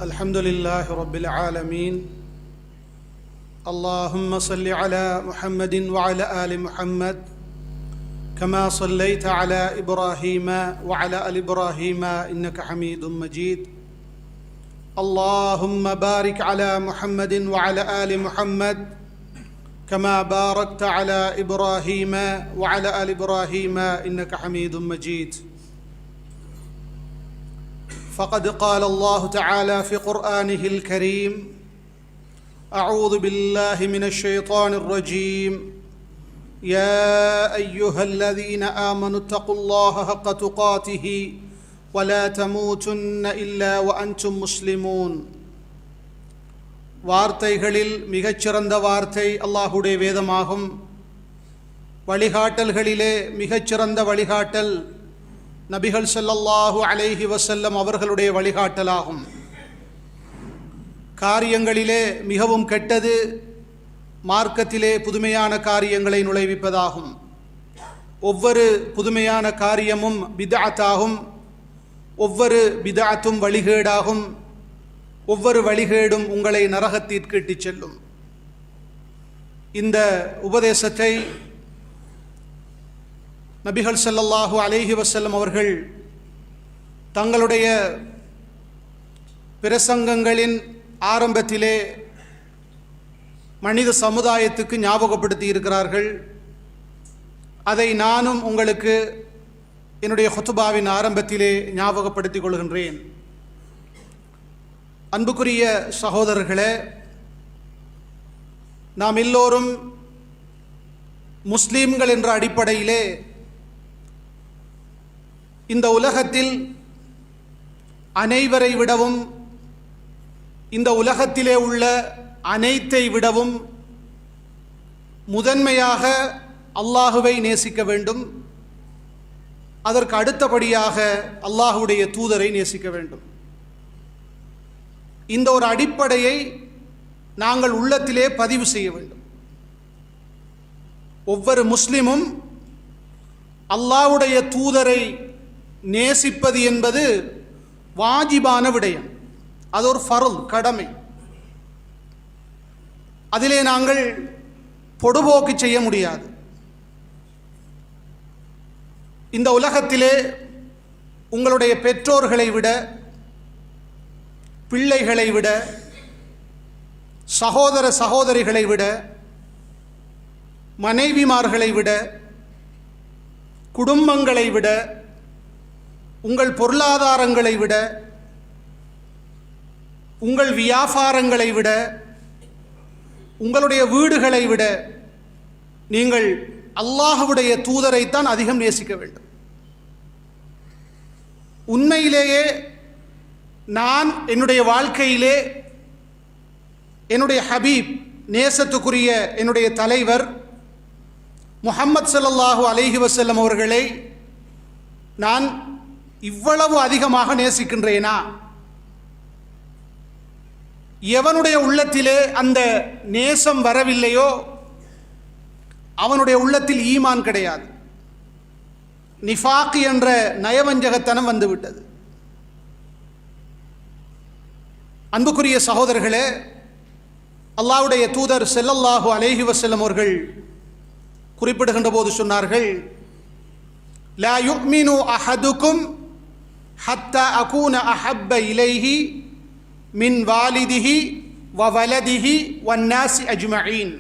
الحمد لله رب العالمين. اللهم صل على محمد وعلى آل محمد كما صليت على إبراهيم وعلى آل إبراهيم إنك حميد مجيد. اللهم بارك على محمد وعلى آل محمد كما باركت على إبراهيم وعلى آل إبراهيم إنك حميد مجيد. فقد قال الله تعالى في قرآنه الكريم: أعوذ بالله من الشيطان الرجيم. يا أيها الذين آمنوا اتقوا الله حق تقاته ولا تموتن إلا وأنتم مسلمون. வார்த்தைகளில் மிகச்சிறந்த வார்த்தை அல்லாஹுடைய வேதமாகும். வழிகாட்டல்களிலே மிகச்சிறந்த வழிகாட்டல் நபிகள் ஸல்லல்லாஹு அலைஹி வஸல்லம் அவர்களுடைய வழிகாட்டலாகும். காரியங்களிலே மிகவும் கெட்டது மார்க்கத்திலே புதுமையான காரியங்களை நுழைவிப்பதாகும். ஒவ்வொரு புதுமையான காரியமும் பித்அத்தாகும். ஒவ்வொரு பித்அத்தும் வழிகேடாகும். ஒவ்வொரு வழிகேடும் உங்களை நரகத்திற்கு இட்டுச் செல்லும். இந்த உபதேசத்தை நபிகள் ஸல்லல்லாஹு அலைஹி வஸல்லம் அவர்கள் தங்களுடைய பிரசங்கங்களின் ஆரம்பத்திலே மனித சமுதாயத்துக்கு ஞாபகப்படுத்தி இருக்கிறார்கள். அதை நானும் உங்களுக்கு என்னுடைய ஹுத்பாவின் ஆரம்பத்திலே ஞாபகப்படுத்திக் கொள்கின்றேன். அன்புக்குரிய சகோதரர்களே, நாம் எல்லோரும் முஸ்லீம்கள் என்ற அடிப்படையிலே இந்த உலகத்தில் அனைவரை விடவும், இந்த உலகத்திலே உள்ள அனைத்தை விடவும் முதன்மையாக அல்லாஹுவை நேசிக்க வேண்டும். அதற்கு அடுத்தபடியாக அல்லாஹுடைய தூதரை நேசிக்க வேண்டும். இந்த ஒரு அடிப்படையை நாங்கள் உள்ளத்திலே பதிவு செய்ய வேண்டும். ஒவ்வொரு முஸ்லிமும் அல்லாஹ்வுடைய தூதரை நேசிப்பது என்பது வாஜிபான விடயம். அது ஒரு ஃபர்ல், கடமை. அதிலே நாங்கள் பொடுபோக்கு செய்ய முடியாது. இந்த உலகத்திலே உங்களுடைய பெற்றோர்களை விட, பிள்ளைகளை விட, சகோதர சகோதரிகளை விட, மனைவிமார்களை விட, குடும்பங்களை விட, உங்கள் பொருளாதாரங்களை விட, உங்கள் வியாபாரங்களை விட, உங்களுடைய வீடுகளை விட நீங்கள் அல்லாஹ்வுடைய தூதரைத்தான் அதிகம் நேசிக்க வேண்டும். உண்மையிலேயே நான் என்னுடைய வாழ்க்கையிலே என்னுடைய ஹபீப், நேசத்துக்குரிய என்னுடைய தலைவர் முஹம்மது ஸல்லல்லாஹு அலைஹி வஸல்லம் அவர்களை நான் இவ்வளவு அதிகமாக நேசிக்கின்றேனா? எவனுடைய உள்ளத்திலே அந்த நேசம் வரவில்லையோ அவனுடைய உள்ளத்தில் ஈமான் கிடையாது. நிஃபாக் என்ற நயவஞ்சகத்தனம் வந்துவிட்டது. அன்புக்குரிய சகோதரர்களே, அல்லாஹ்வுடைய தூதர் ஸல்லல்லாஹு அலைஹி வஸல்லம் அவர்கள் குறிப்பிடுகின்ற போது சொன்னார்கள்: லா யுமினு அஹதுக்கும் ஹத்தா அகூன அஹப்ப இலைஹி மின் வாலிதிஹி வ வலதிஹி வன்னாசி அஜ்மஈன்.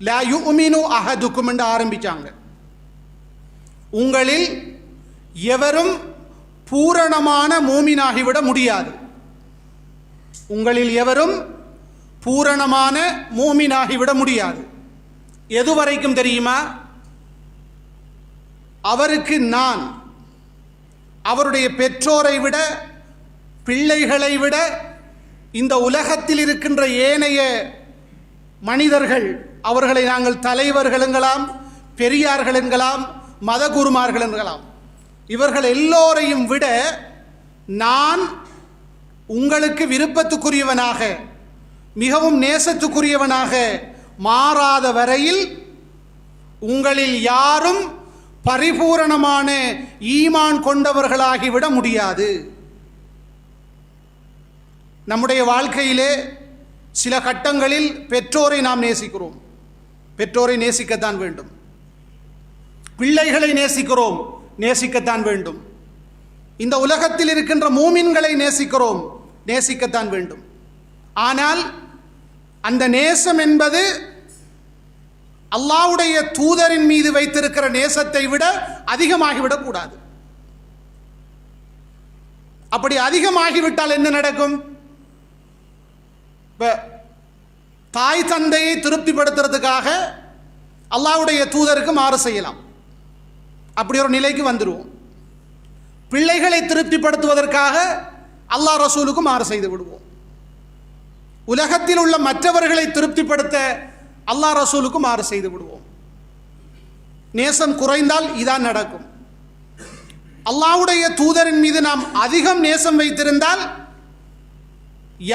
லா யுமினு அஹதுக்கும் என்று ஆரம்பிச்சாங்க. உங்களில் எவரும் பூரணமான மூமினாகிவிட முடியாது. உங்களில் எவரும் பூரணமான மூமினாகிவிட முடியாது. எதுவரைக்கும் தெரியுமா? அவருக்கு நான் அவருடைய பெற்றோரை விட, பிள்ளைகளை விட, இந்த உலகத்தில் இருக்கின்ற ஏனைய மனிதர்கள், அவர்களை நாங்கள் தலைவர்கள் என்கலாம், பெரியார்கள் என்கலாம், மதகுருமார்கள் என்கலாம், இவர்கள் எல்லோரையும் விட நான் உங்களுக்கு விருப்பத்துக்குரியவனாக, மிகவும் நேசத்துக்குரியவனாக மாறாத வரையில் உங்களில் யாரும் பரிபூரணமான ஈமான் கொண்டவர்களாகிவிட முடியாது. நம்முடைய வாழ்க்கையிலே சில கட்டங்களில் பெற்றோரை நாம் நேசிக்கிறோம். பெற்றோரை நேசிக்கத்தான் வேண்டும். பிள்ளைகளை நேசிக்கிறோம், நேசிக்கத்தான் வேண்டும். இந்த உலகத்தில் இருக்கின்ற மூமின்களை நேசிக்கிறோம், நேசிக்கத்தான் வேண்டும். ஆனால் அந்த நேசம் என்பது அல்லாஹ்வுடைய தூதரின் மீது வைத்திருக்கிற நேசத்தை விட அதிகமாகிவிடக் கூடாது. அப்படி அதிகமாகிவிட்டால் என்ன நடக்கும்? தாய் தந்தையை திருப்திப்படுத்துறதுக்காக அல்லாஹ்வுடைய தூதருக்கு மாறு செய்யலாம். அப்படி ஒரு நிலைக்கு வந்துடுவோம். பிள்ளைகளை திருப்திப்படுத்துவதற்காக அல்லாஹ் ரசூலுக்கு மாறு செய்து விடுவோம். உலகத்தில் உள்ள மற்றவர்களை திருப்திப்படுத்த அல்லாஹ் ரசூலுக்கு மாறு செய்து விடுவோம். நேசம் குறைந்தால் இதான் நடக்கும். அல்லாஹ்வுடைய தூதரின் மீது நாம் அதிகம் நேசம் வைத்திருந்தால்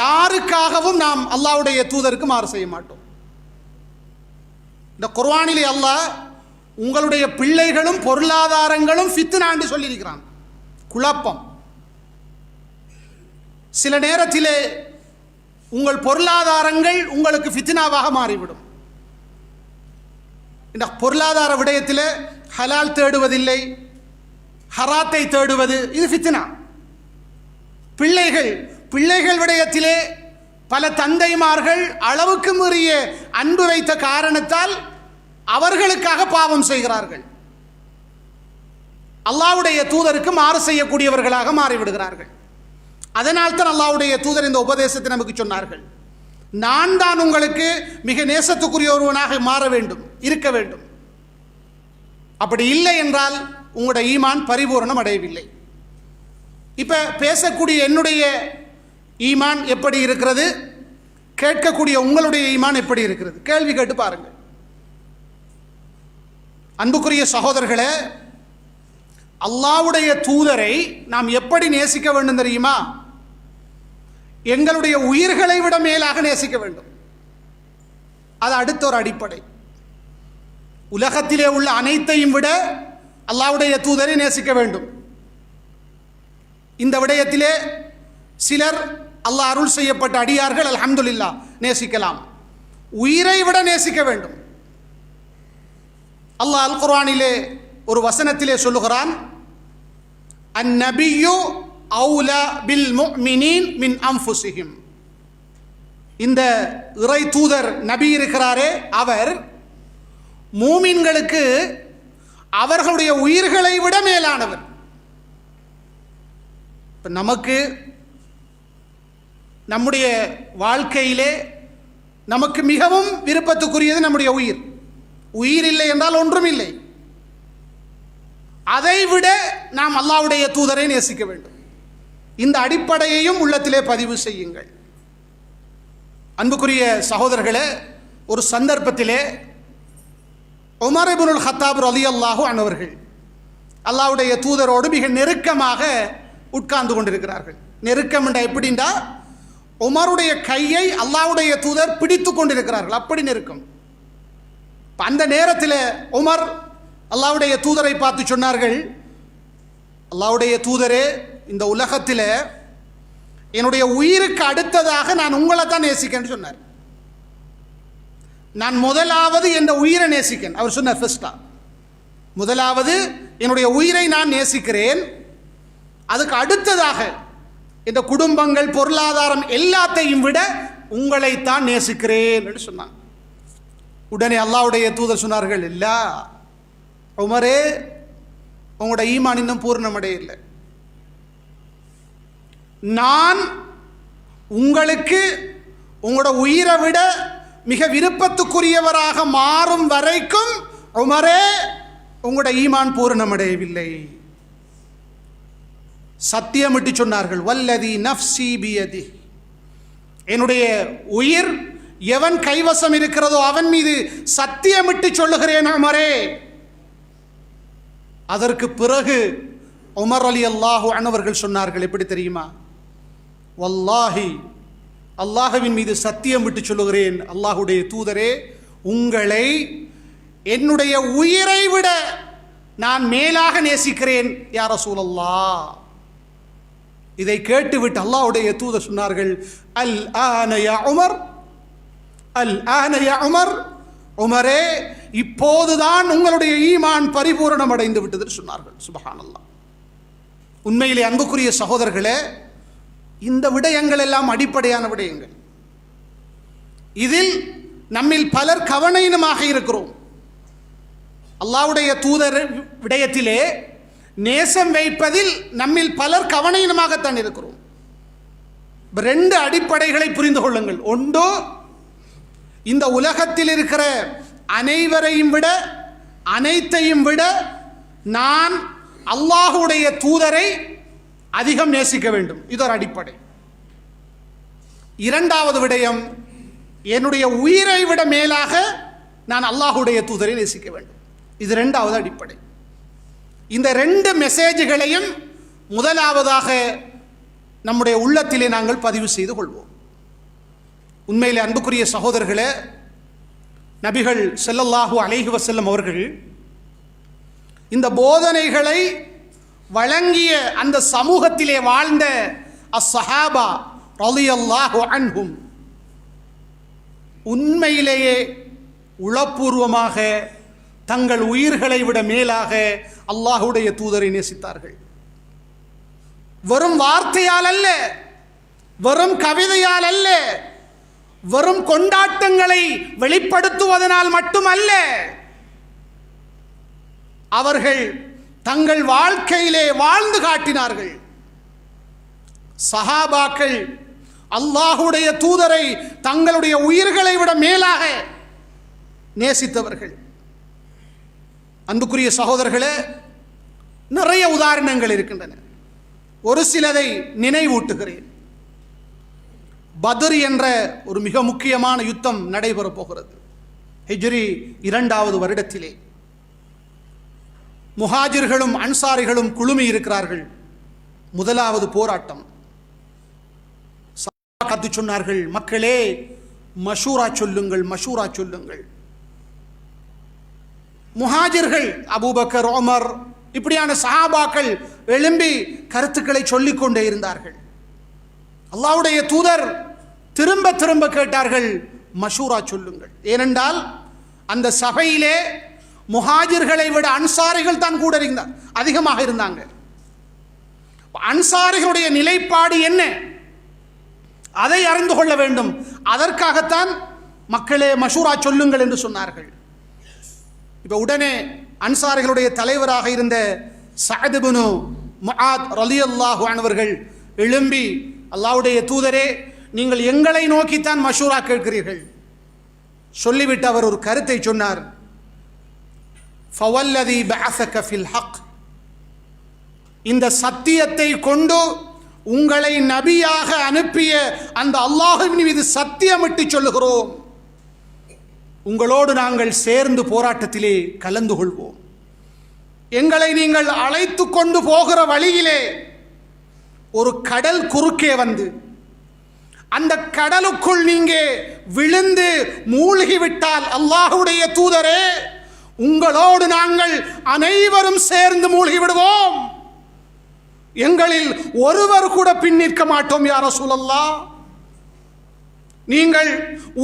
யாருக்காகவும் நாம் அல்லாஹ்வுடைய தூதருக்கு மாறு செய்ய மாட்டோம். இந்த குர்ஆனிலே அல்லாஹ் உங்களுடைய பிள்ளைகளும் பொருளாதாரங்களும் ஃபித்னான்னு சொல்லியிருக்கிறான். குழப்பம். சில நேரத்திலே உங்கள் பொருளாதாரங்கள் உங்களுக்கு ஃபித்னாவாக மாறிவிடும். இந்த பொருளாதார விடயத்தில் ஹலால் தேடுவதில்லை, ஹராத்தை தேடுவது, இது ஃபித்னா. பிள்ளைகள் விடயத்திலே பல தந்தைமார்கள் அளவுக்கு மீறிய அன்பு வைத்த காரணத்தால் அவர்களுக்காக பாவம் செய்கிறார்கள். அல்லாஹ்வுடைய தூதருக்கு மாறு செய்யக்கூடியவர்களாக மாறிவிடுகிறார்கள். அதனால் தான் அல்லாஹ்வுடைய தூதர் இந்த உபதேசத்தை நமக்கு சொன்னார்கள். நான் தான் உங்களுக்கு மிக நேசத்துக்குரிய ஒருவனாக மாற வேண்டும், இருக்க வேண்டும். அப்படி இல்லை என்றால் உங்களுடைய ஈமான் பரிபூரணம் அடையவில்லை. இப்போ பேசக்கூடிய என்னுடைய ஈமான் எப்படி இருக்கிறது, கேட்கக்கூடிய உங்களுடைய ஈமான் எப்படி இருக்கிறது? கேள்வி கேட்டு பாருங்கள். அன்புக்குரிய சகோதரர்களே, அல்லாஹ்வுடைய தூதரை நாம் எப்படி நேசிக்க வேண்டும் தெரியுமா? எங்களுடைய உயிர்களை விட மேலாக நேசிக்க வேண்டும். அது அடுத்த ஒரு அடிப்படை. உலகத்திலே உள்ள அனைத்தையும் விட அல்லாஹ்வுடைய தூதரை நேசிக்க வேண்டும். இந்த விடயத்திலே சிலர் அல்லாஹ் அருள் செய்யப்பட்ட அடியார்கள் அல்ஹம்துலில்லாஹ் நேசிக்கலாம். உயிரை விட நேசிக்க வேண்டும். அல்லாஹ் அல் குர்ஆனிலே ஒரு வசனத்திலே சொல்லுகிறான், அந்நபியு அவுலா பில் முஃமினீன் மின் அன்ஃபுஸிஹிம். இந்த இறை தூதர் நபி இருக்கிறாரே, அவர் மூமின்களுக்கு அவர்களுடைய உயிர்களை விட மேலானவர். இப்போ நமக்கு நம்முடைய வாழ்க்கையிலே நமக்கு மிகவும் விருப்பத்துக்குரியது நம்முடைய உயிர். உயிர் இல்லை என்றால் ஒன்றும் இல்லை. அதை விட நாம் அல்லாஹ்வுடைய தூதரை நேசிக்க வேண்டும். இந்த அடிப்படையையும் உள்ளத்திலே பதிவு செய்யுங்கள். அன்புக்குரிய சகோதரர்களே, ஒரு சந்தர்ப்பத்திலே உமர் இப்னுல் ஹத்தாப் ரலியல்லாஹு அன்ஹு அவர்கள் அல்லாஹ்வுடைய தூதரோடு மிக நெருக்கமாக உட்கார்ந்து கொண்டிருக்கிறார்கள். நெருக்கம் என்ற எப்படின்னா, உமருடைய கையை அல்லாஹ்வுடைய தூதர் பிடித்து கொண்டிருக்கிறார்கள். அப்படி நெருக்கம். அந்த நேரத்தில் உமர் அல்லாஹ்வுடைய தூதரை பார்த்து சொன்னார்கள், அல்லாஹ்வுடைய தூதரே, இந்த உலகத்தில் என்னுடைய உயிருக்கு அடுத்ததாக நான் உங்களை தான் நேசிக்கேன்னு சொன்னார். நான் முதலாவது என்ற உயிரை நேசிக்கேன் அவர் சொன்னார். ஃபர்ஸ்டா முதலாவது என்னுடைய உயிரை நான் நேசிக்கிறேன், அதுக்கு அடுத்ததாக இந்த குடும்பங்கள் பொருளாதாரம் எல்லாத்தையும் விட உங்களைத்தான் நேசிக்கிறேன் என்று சொன்னான். உடனே அல்லாஹ்வுடைய தூதர் சொன்னார்கள், இல்ல உமரே, உங்களோட ஈமான் இன்னும் பூர்ணமடையவில்லை. நான் உங்களுக்கு உங்களோட உயிரை விட மிக விருப்பத்துக்குரியவராக மாறும் வரைக்கும் உமரே, உங்களோட ஈமான் பூரணமடையவில்லை. சத்தியமிட்டு சொன்னார்கள், வல்லதி நஃப்சி பியதி, என்னுடைய உயிர் எவன் கைவசம் இருக்கிறதோ அவன் மீது சத்தியமிட்டு சொல்லுகிறேன் உமரே. அதற்கு பிறகு உமர் ரலியல்லாஹு அன்ஹு அவர்கள் சொன்னார்கள், எப்படி தெரியுமா? வல்லாஹி, அல்லாஹ்வின் மீது சத்தியம் விட்டு சொல்லுகிறேன், அல்லாஹ்வுடைய தூதரே, உங்களை என்னுடைய உயிரை விட நான் மேலாக நேசிக்கிறேன் யா ரசூலல்லாஹ். இதை கேட்டுவிட்டு அல்லாஹ்வுடைய தூதர் சொன்னார்கள், அல் ஆன யா உமர், அல் ஆன யா உமர், உமரே இப்போதுதான் உங்களுடைய ஈமான் பரிபூரணம் அடைந்து விட்டது சொன்னார்கள். சுப்ஹானல்லாஹ். உண்மையிலே அன்புக்குரிய சகோதரர்களே, இந்த விடயங்கள் எல்லாம் அடிப்படையான விடயங்கள். இதில் நம்மில் பலர் கவனீனமாக இருக்கிறோம். அல்லாஹ்வுடைய தூதர் விடயத்திலே நேசம் வைப்பதில் நம்மில் பலர் கவனீனமாகத்தான் இருக்கிறோம். ரெண்டு அடிப்படைகளை புரிந்து கொள்ளுங்கள். ஒன்று, இந்த உலகத்தில் இருக்கிற அனைவரையும் விட, அனைத்தையும் விட நான் அல்லாஹ்வுடைய தூதரை அதிகம் நேசிக்க வேண்டும். இது ஒரு அடிப்படை. இரண்டாவது விடயம், என்னுடைய உயிரை விட மேலாக நான் அல்லாஹ்வுடைய தூதரை நேசிக்க வேண்டும். இது இரண்டாவது அடிப்படை. இந்த ரெண்டு மெசேஜ்களையும் முதலாவதாக நம்முடைய உள்ளத்திலே நாங்கள் பதிவு செய்து கொள்வோம். உண்மையிலே அன்புக்குரிய சகோதரர்களே, நபிகள் ஸல்லல்லாஹு அலைஹி வஸல்லம் அவர்கள் இந்த போதனைகளை வழங்கிய அந்த சமூகத்திலே வாழ்ந்த அஸ்ஸஹாபா ரலியல்லாஹு அன்ஹும் உண்மையிலேயே உளப்பூர்வமாக தங்கள் உயிர்களை விட மேலாக அல்லாஹ்வுடைய தூதரை நேசித்தார்கள். வெறும் வார்த்தையால் அல்ல, வெறும் கவிதையால் அல்ல, வெறும் கொண்டாட்டங்களை வெளிப்படுத்துவதனால் மட்டுமல்ல, அவர்கள் தங்கள் வாழ்க்கையிலே வாழ்ந்து காட்டினார்கள். சஹாபாக்கள் அல்லாஹ்வுடைய தூதரை தங்களுடைய உயிர்களை விட மேலாக நேசித்தவர்கள். அன்புக்குரிய சகோதரர்களே, நிறைய உதாரணங்கள் இருக்கின்றன. ஒரு சிலதை நினைவூட்டுகிறேன். பத்ர் என்ற ஒரு மிக முக்கியமான யுத்தம் நடைபெறப் போகிறது. ஹிஜ்ரி 2வது வருடத்திலே முஹாஜிர்களும் அன்சாரிகளும் குழுமி இருக்கிறார்கள். முதலாவது போராட்டம். கத்து சொன்னார்கள், மக்களே மஷூரா சொல்லுங்கள், மஷூரா சொல்லுங்கள். முஹாஜிர்கள் அபூபக்கர், உமர் இப்படியான சஹாபாக்கள் எழும்பி கருத்துக்களை சொல்லிக் கொண்டே இருந்தார்கள். அல்லாஹ்வுடைய தூதர் திரும்ப திரும்ப கேட்டார்கள், மஷூரா சொல்லுங்கள். ஏனென்றால் அந்த சபையிலே முஹாஜிர்களை விட அன்சாரிகள் தான் கூட அதிகமாக இருந்தாங்க. அன்சாரிகளுடைய நிலைப்பாடு என்ன, அதை அறிந்து கொள்ள வேண்டும். அதற்காகத்தான் மக்களே மஷூரா சொல்லுங்கள் என்று சொன்னார்கள். இப்போ உடனே அன்சாரிகளுடைய தலைவராக இருந்த சஅத் இப்னு முஆத் ரலியல்லாஹு அன்ஹு அவர்கள் எழும்பி, அல்லாஹ்வுடைய தூதரே, நீங்கள் எங்களை நோக்கித்தான் மஷூரா கேட்கிறீர்கள் சொல்லிவிட்டு அவர் ஒரு கருத்தை சொன்னார். ஃபவல்லதி பஅஸக ஃபில் ஹக், இந்த சத்தியத்தை கொண்டு உங்களை நபியாக அனுப்பிய அந்த அல்லாஹ்வின் மீது சத்தியமிட்டு சொல்லுகிறோம், உங்களோடு நாங்கள் சேர்ந்து போராட்டத்திலே கலந்து கொள்வோம். எங்களை நீங்கள் அழைத்து கொண்டு போகிற வழியிலே ஒரு கடல் குறுக்கே வந்து அந்த கடலுக்குள் நீங்க விழுந்து மூழ்கிவிட்டால், அல்லாஹ்வுடைய தூதரே, உங்களோடு நாங்கள் அனைவரும் சேர்ந்து மூழ்கி விடுவோம், எங்களில் ஒருவர் கூட பின் நிற்க மாட்டோம் யா ரசூலல்லாஹ். நீங்கள்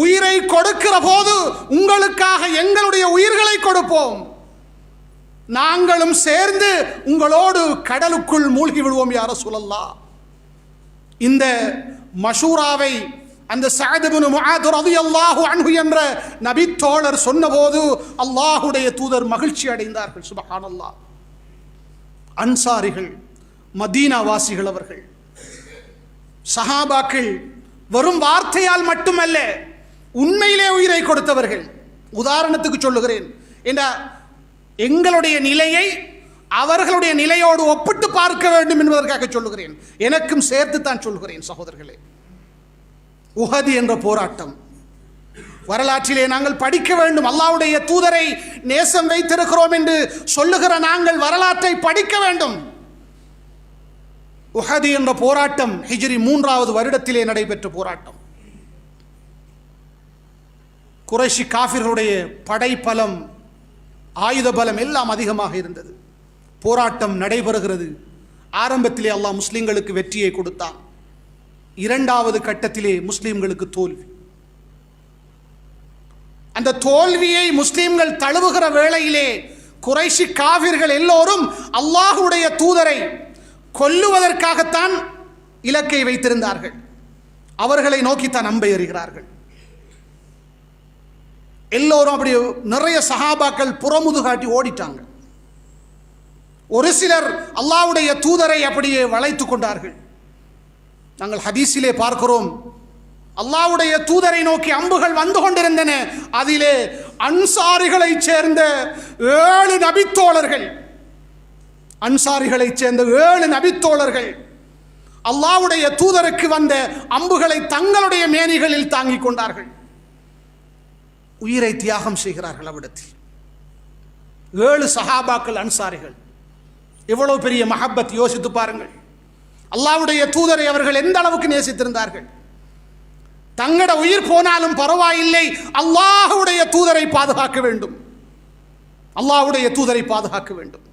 உயிரை கொடுக்கிற போது உங்களுக்காக எங்களுடைய உயிர்களை கொடுப்போம், நாங்களும் சேர்ந்து உங்களோடு கடலுக்குள் மூழ்கி விடுவோம் யா ரசூலல்லாஹ். இந்த மஷூராவை அந்த சஅத் இப்னு முஆத் ரலியல்லாஹு அன்ஹு என்ற நபி தோழர் சொன்னபோது அல்லாஹ்வுடைய தூதர் மகிழ்ச்சி அடைந்தார்கள். சுப்ஹானல்லாஹ். அன்சாரிகள், மதீனா வாசிகள், அவர்கள் சஹாபாக்கள் வெறும் வார்த்தையால் மட்டுமல்ல, உண்மையிலே உயிரை கொடுத்தவர்கள். உதாரணத்துக்கு சொல்லுகிறேன், எங்களுடைய நிலையை அவர்களுடைய நிலையோடு ஒப்பிட்டு பார்க்க வேண்டும் என்பதற்காக சொல்லுகிறேன். எனக்கும் சேர்த்து தான் சொல்கிறேன் சகோதரர்களே. உஹது என்ற போராட்டம் வரலாற்றிலே நாங்கள் படிக்க வேண்டும். அல்லாஹ்வுடைய தூதரை நேசம் வைத்திருக்கிறோம் என்று சொல்லுகிற நாங்கள் வரலாற்றை படிக்க வேண்டும். உஹது என்ற போராட்டம் ஹிஜ்ரி 3வது வருடத்திலே நடைபெற்ற போராட்டம். குறைஷி காஃபிர்களுடைய படைபலம், ஆயுத பலம் எல்லாம் அதிகமாக இருந்தது. போராட்டம் நடைபெறுகிறது. ஆரம்பத்திலே அல்லாஹ் முஸ்லிம்களுக்கு வெற்றியை கொடுத்தான். இரண்டாவது கட்டத்திலே முஸ்லிம்களுக்கு தோல்வி. அந்த தோல்வியை முஸ்லிம்கள் தழுவுகிற வேளையிலே குறைஷி காவிர்கள் எல்லோரும் அல்லாஹ்வுடைய தூதரை கொல்லுவதற்காகத்தான் இலக்கை வைத்திருந்தார்கள். அவர்களை நோக்கித்தான் அம்பை எறிகிறார்கள். எல்லோரும் அப்படி நிறைய சஹாபாக்கள் புறமுது காட்டி ஓடிட்டாங்க. ஒரு சிலர் அல்லாஹ்வுடைய தூதரை அப்படியே வளைத்துக் கொண்டார்கள். நாங்கள் ஹதீஸிலே பார்க்கிறோம், அல்லாஹ்வுடைய தூதரை நோக்கி அம்புகள் வந்து கொண்டிருந்தன. அதிலே அன்சாரிகளைச் சேர்ந்த 7 நபித்தோழர்கள், அன்சாரிகளைச் சேர்ந்த 7 நபித்தோழர்கள் அல்லாஹ்வுடைய தூதருக்கு வந்த அம்புகளை தங்களுடைய மேனிகளில் தாங்கிக் கொண்டார்கள். உயிரை தியாகம் செய்கிறார்கள். அவ்விடத்தில் 7 சஹாபாக்கள் அன்சாரிகள். எவ்வளவு பெரிய மஹப்பத்! யோசித்து பாருங்கள். அல்லாஹ்வுடைய தூதரை அவர்கள் எந்த அளவுக்கு நேசித்திருந்தார்கள். தங்கட உயிர் போனாலும் பரவாயில்லை, அல்லாஹ்வுடைய தூதரை பாதுகாக்க வேண்டும், அல்லாஹ்வுடைய தூதரை பாதுகாக்க வேண்டும்.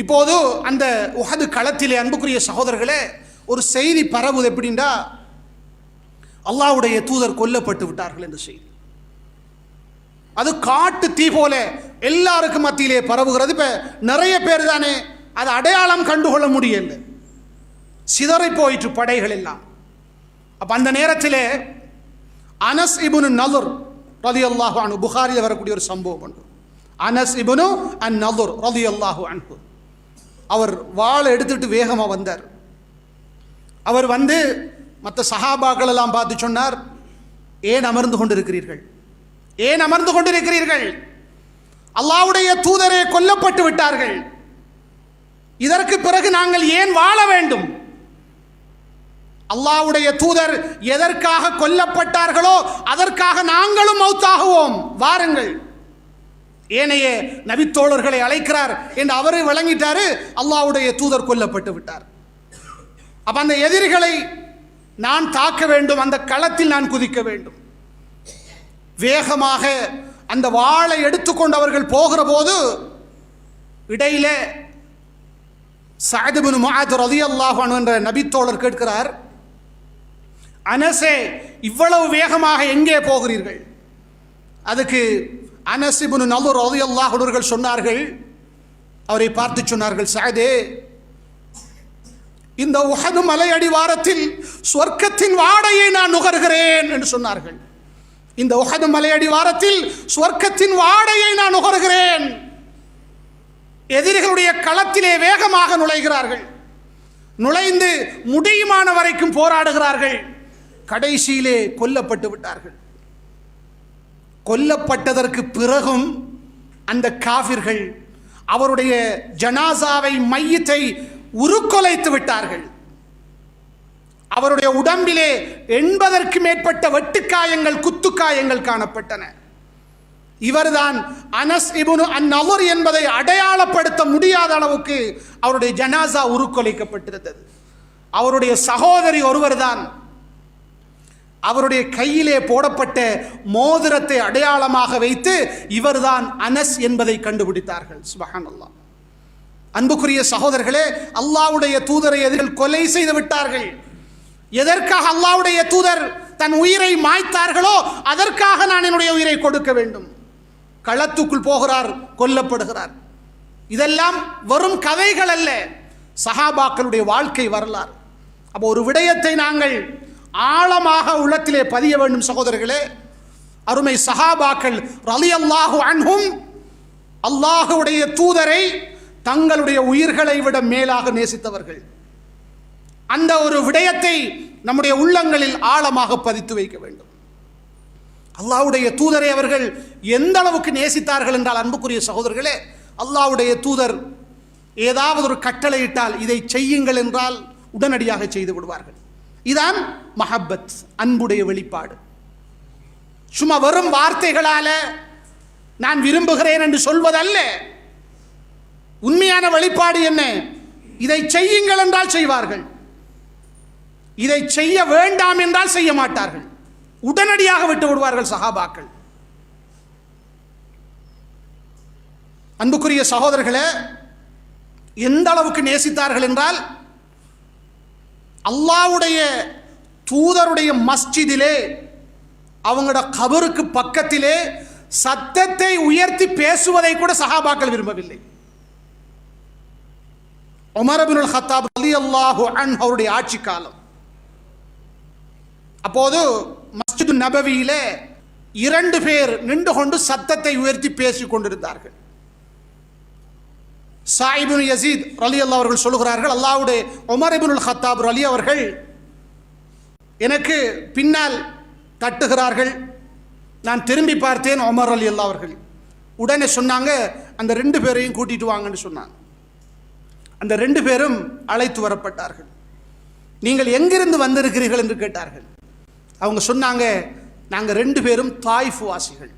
இப்போது அந்த உஹது களத்திலே அன்புக்குரிய சகோதரர்களே ஒரு செய்தி பரவுது. எப்படின்னா, அல்லாஹ்வுடைய தூதர் கொல்லப்பட்டு விட்டார்கள் என்ற செய்தி. அது காட்டு தீ போல எல்லாருக்கும் மத்தியிலே பரவுகிறது. இப்ப நிறைய பேர் தானே அது அடையாளம் கண்டுகொள்ள முடியல, சிதறி போயிற்று படைகள் எல்லாம். அப்ப அந்த நேரத்திலே அனஸ் இப்னு நதுர் ரலியல்லாஹு அன்ஹு, புகாரியில் வரக்கூடிய ஒரு சம்பவம் உண்டு. அனஸ் இப்னு அன்-நதுர் ரலியல்லாஹு அன்ஹு அவர் வாளை எடுத்துட்டு வேகமா வந்தார். அவர் வந்து மற்ற சஹாபாக்கள் எல்லாம் பார்த்து சொன்னார், ஏன் அமர்ந்து கொண்டிருக்கிறீர்கள், ஏன் அமர்ந்து கொண்டிருக்கிறீர்கள்? அல்லாஹ்வுடைய தூதரே கொல்லப்பட்டு விட்டார்கள். இதற்கு பிறகு நாங்கள் ஏன் வாழ வேண்டும்? அல்லாஹ்வுடைய தூதர் எதற்காக கொல்லப்பட்டார்களோ அதற்காக நாங்களும் மௌத்தாகுவோம், வாருங்கள். ஏனைய நபித்தோழர்களை அழைக்கிறார் என்று அவரை வழங்கிட்டாரு. அல்லாஹ்வுடைய தூதர் கொல்லப்பட்டு விட்டார். அப்ப அந்த எதிரிகளை நான் தாக்க வேண்டும், அந்த களத்தில் நான் குதிக்க வேண்டும். வேகமாக அந்த வாளை எடுத்துக்கொண்டு அவர்கள் போகிற போது இடையில சஅத் இப்னு முஆத் ரலியல்லாஹு அன்ஹு என்ற நபித்தோழர் கேட்கிறார், அனஸே இவ்வளவு வேகமாக எங்கே போகிறீர்கள்? அதுக்கு அனஸ் இப்னு நதுர் ரலியல்லாஹு அன்ஹு சொன்னார்கள், அவரை பார்த்து சொன்னார்கள், சஅதே, இந்த உஹது மலை அடிவாரத்தில் சொர்க்கத்தின் வாடையை நான் நுகர்கிறேன் என்று சொன்னார்கள். இந்த உஹது மலை அடிவாரத்தில் சொர்க்கத்தின் வாடையை நான் நுகர்கிறேன். எதிரிகளுடைய களத்திலே வேகமாக நுழைகிறார்கள். நுழைந்து முடியுமான வரைக்கும் போராடுகிறார்கள். கடைசியிலே கொல்லப்பட்டு விட்டார்கள். கொல்லப்பட்டதற்கு பிறகும் அந்த காஃபிர்கள் அவருடைய ஜனாசாவை, மையத்தை உருக்கொலைத்து விட்டார்கள். அவருடைய உடம்பிலே 80க்கு மேற்பட்ட வெட்டுக்காயங்கள், குத்துக்காயங்கள் காணப்பட்டன. இவர்தான் அனஸ் இப்னு அன்-நதுர் என்பதை அடையாளப்படுத்த முடியாத அளவுக்கு அவருடைய ஜனாசா உருக்கொலைக்கப்பட்டிருந்தது. அவருடைய சகோதரி ஒருவர்தான் அவருடைய கையிலே போடப்பட்ட மோதிரத்தை அடையாளமாக வைத்து இவர்தான் அனஸ் என்பதை கண்டுபிடித்தார்கள். சுப்ஹானல்லாஹ். அன்புக்குரிய சகோதரர்களே, அல்லாஹ்வுடைய தூதரை எதிரிகள் கொலை செய்து விட்டார்கள். எதற்காக அல்லாஹ்வுடைய தூதர் தன் உயிரை மாய்த்தார்களோ அதற்காக நான் என்னுடைய உயிரை கொடுக்க வேண்டும். களத்துக்குள் போகிறார், கொல்லப்படுகிறார். இதெல்லாம் வெறும் கதைகள் அல்ல, சஹாபாக்களுடைய வாழ்க்கை வரலாறு. அப்போ ஒரு விடயத்தை நாங்கள் ஆழமாக உள்ளத்திலே பதிய வேண்டும் சகோதரர்களே. அருமை சஹாபாக்கள் ரலியல்லாஹு அன்ஹும் அல்லாஹ்வுடைய தூதரை தங்களுடைய உயிர்களை விட மேலாக நேசித்தவர்கள். அந்த ஒரு விடயத்தை நம்முடைய உள்ளங்களில் ஆழமாக பதித்து வைக்க வேண்டும். அல்லாஹ்வுடைய தூதரை அவர்கள் எந்த அளவுக்கு நேசித்தார்கள் என்றால், அன்புக்குரிய சகோதரர்களே, அல்லாஹ்வுடைய தூதர் ஏதாவது ஒரு கட்டளை இட்டால் இதை செய்யுங்கள் என்றால் உடனடியாக செய்து விடுவார்கள். இதான் மஹப்பத், அன்புடைய வெளிப்பாடு. சும்மா வெறும் வார்த்தைகளால நான் விரும்புகிறேன் என்று சொல்வதல்ல. உண்மையான வெளிப்பாடு என்ன? இதை செய்யுங்கள் என்றால் செய்வார்கள், இதை செய்ய வேண்டாம் என்றால் செய்ய மாட்டார்கள், உடனடியாக விட்டு விடுவார்கள் சஹாபாக்கள். அன்புக்குரிய சகோதரர்களே, எந்த அளவுக்கு நேசித்தார்கள் என்றால், அல்லாஹ்வுடைய தூதருடைய மஸ்ஜிதிலே அவங்களோட கபருக்கு பக்கத்திலே சத்தத்தை உயர்த்தி பேசுவதை கூட சஹாபாக்கள் விரும்பவில்லை. உமர் இப்னுல் ஹத்தாப் ரலியல்லாஹு அன்ஹு அவருடைய ஆட்சி காலம். அப்போது மஸ்ஜிது நபவியிலே 2 பேர் நின்று கொண்டு சத்தத்தை உயர்த்தி பேசிக் கொண்டிருந்தார்கள். ஸாயிப் இப்னு யஸீத் ரலியல்லாஹு அவர்கள் சொல்கிறார்கள், அல்லாஹ்வுடைய உமர் இப்னுல் ஹத்தாப் ரலி அவர்கள் எனக்கு பின்னால் தட்டுகிறார்கள். நான் திரும்பி பார்த்தேன், உமர் ரலியல்லாஹு அவர்கள். உடனே சொன்னாங்க, அந்த 2 பேரையும் கூட்டிட்டு வாங்கன்னு சொன்னாங்க. அந்த 2 பேரும் அழைத்து வரப்பட்டார்கள். நீங்கள் எங்கிருந்து வந்திருக்கிறீர்கள் என்று கேட்டார்கள். அவங்க சொன்னாங்க, நாங்கள் 2 பேரும் தாயிஃப் வாசிகள்,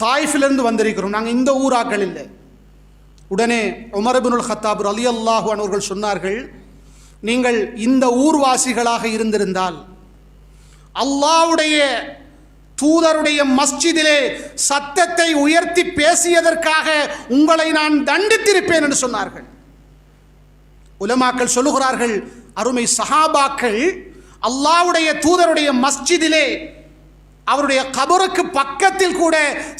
தாயிஃபிலிருந்து வந்திருக்கிறோம், நாங்கள் இந்த ஊராக்கள் இல்லை. உடனே உமர் இப்னுல் ஹத்தாப் ரலியல்லாஹு அன்ஹு அவர்கள் சொன்னார்கள், நீங்கள் இந்த ஊர்வாசிகளாக இருந்திருந்தால் அல்லாஹ்வுடைய தூதருடைய மஸ்ஜிதிலே சத்தத்தை உயர்த்தி பேசியதற்காக உங்களை நான் தண்டித்திருப்பேன் என்று சொன்னார்கள். உலமாக்கள் சொல்லுகிறார்கள், அருமை சஹாபாக்கள் அல்லாஹ்வுடைய தூதருடைய மஸ்ஜிதிலே அவருடைய கபருக்கு பக்கத்தில் கூட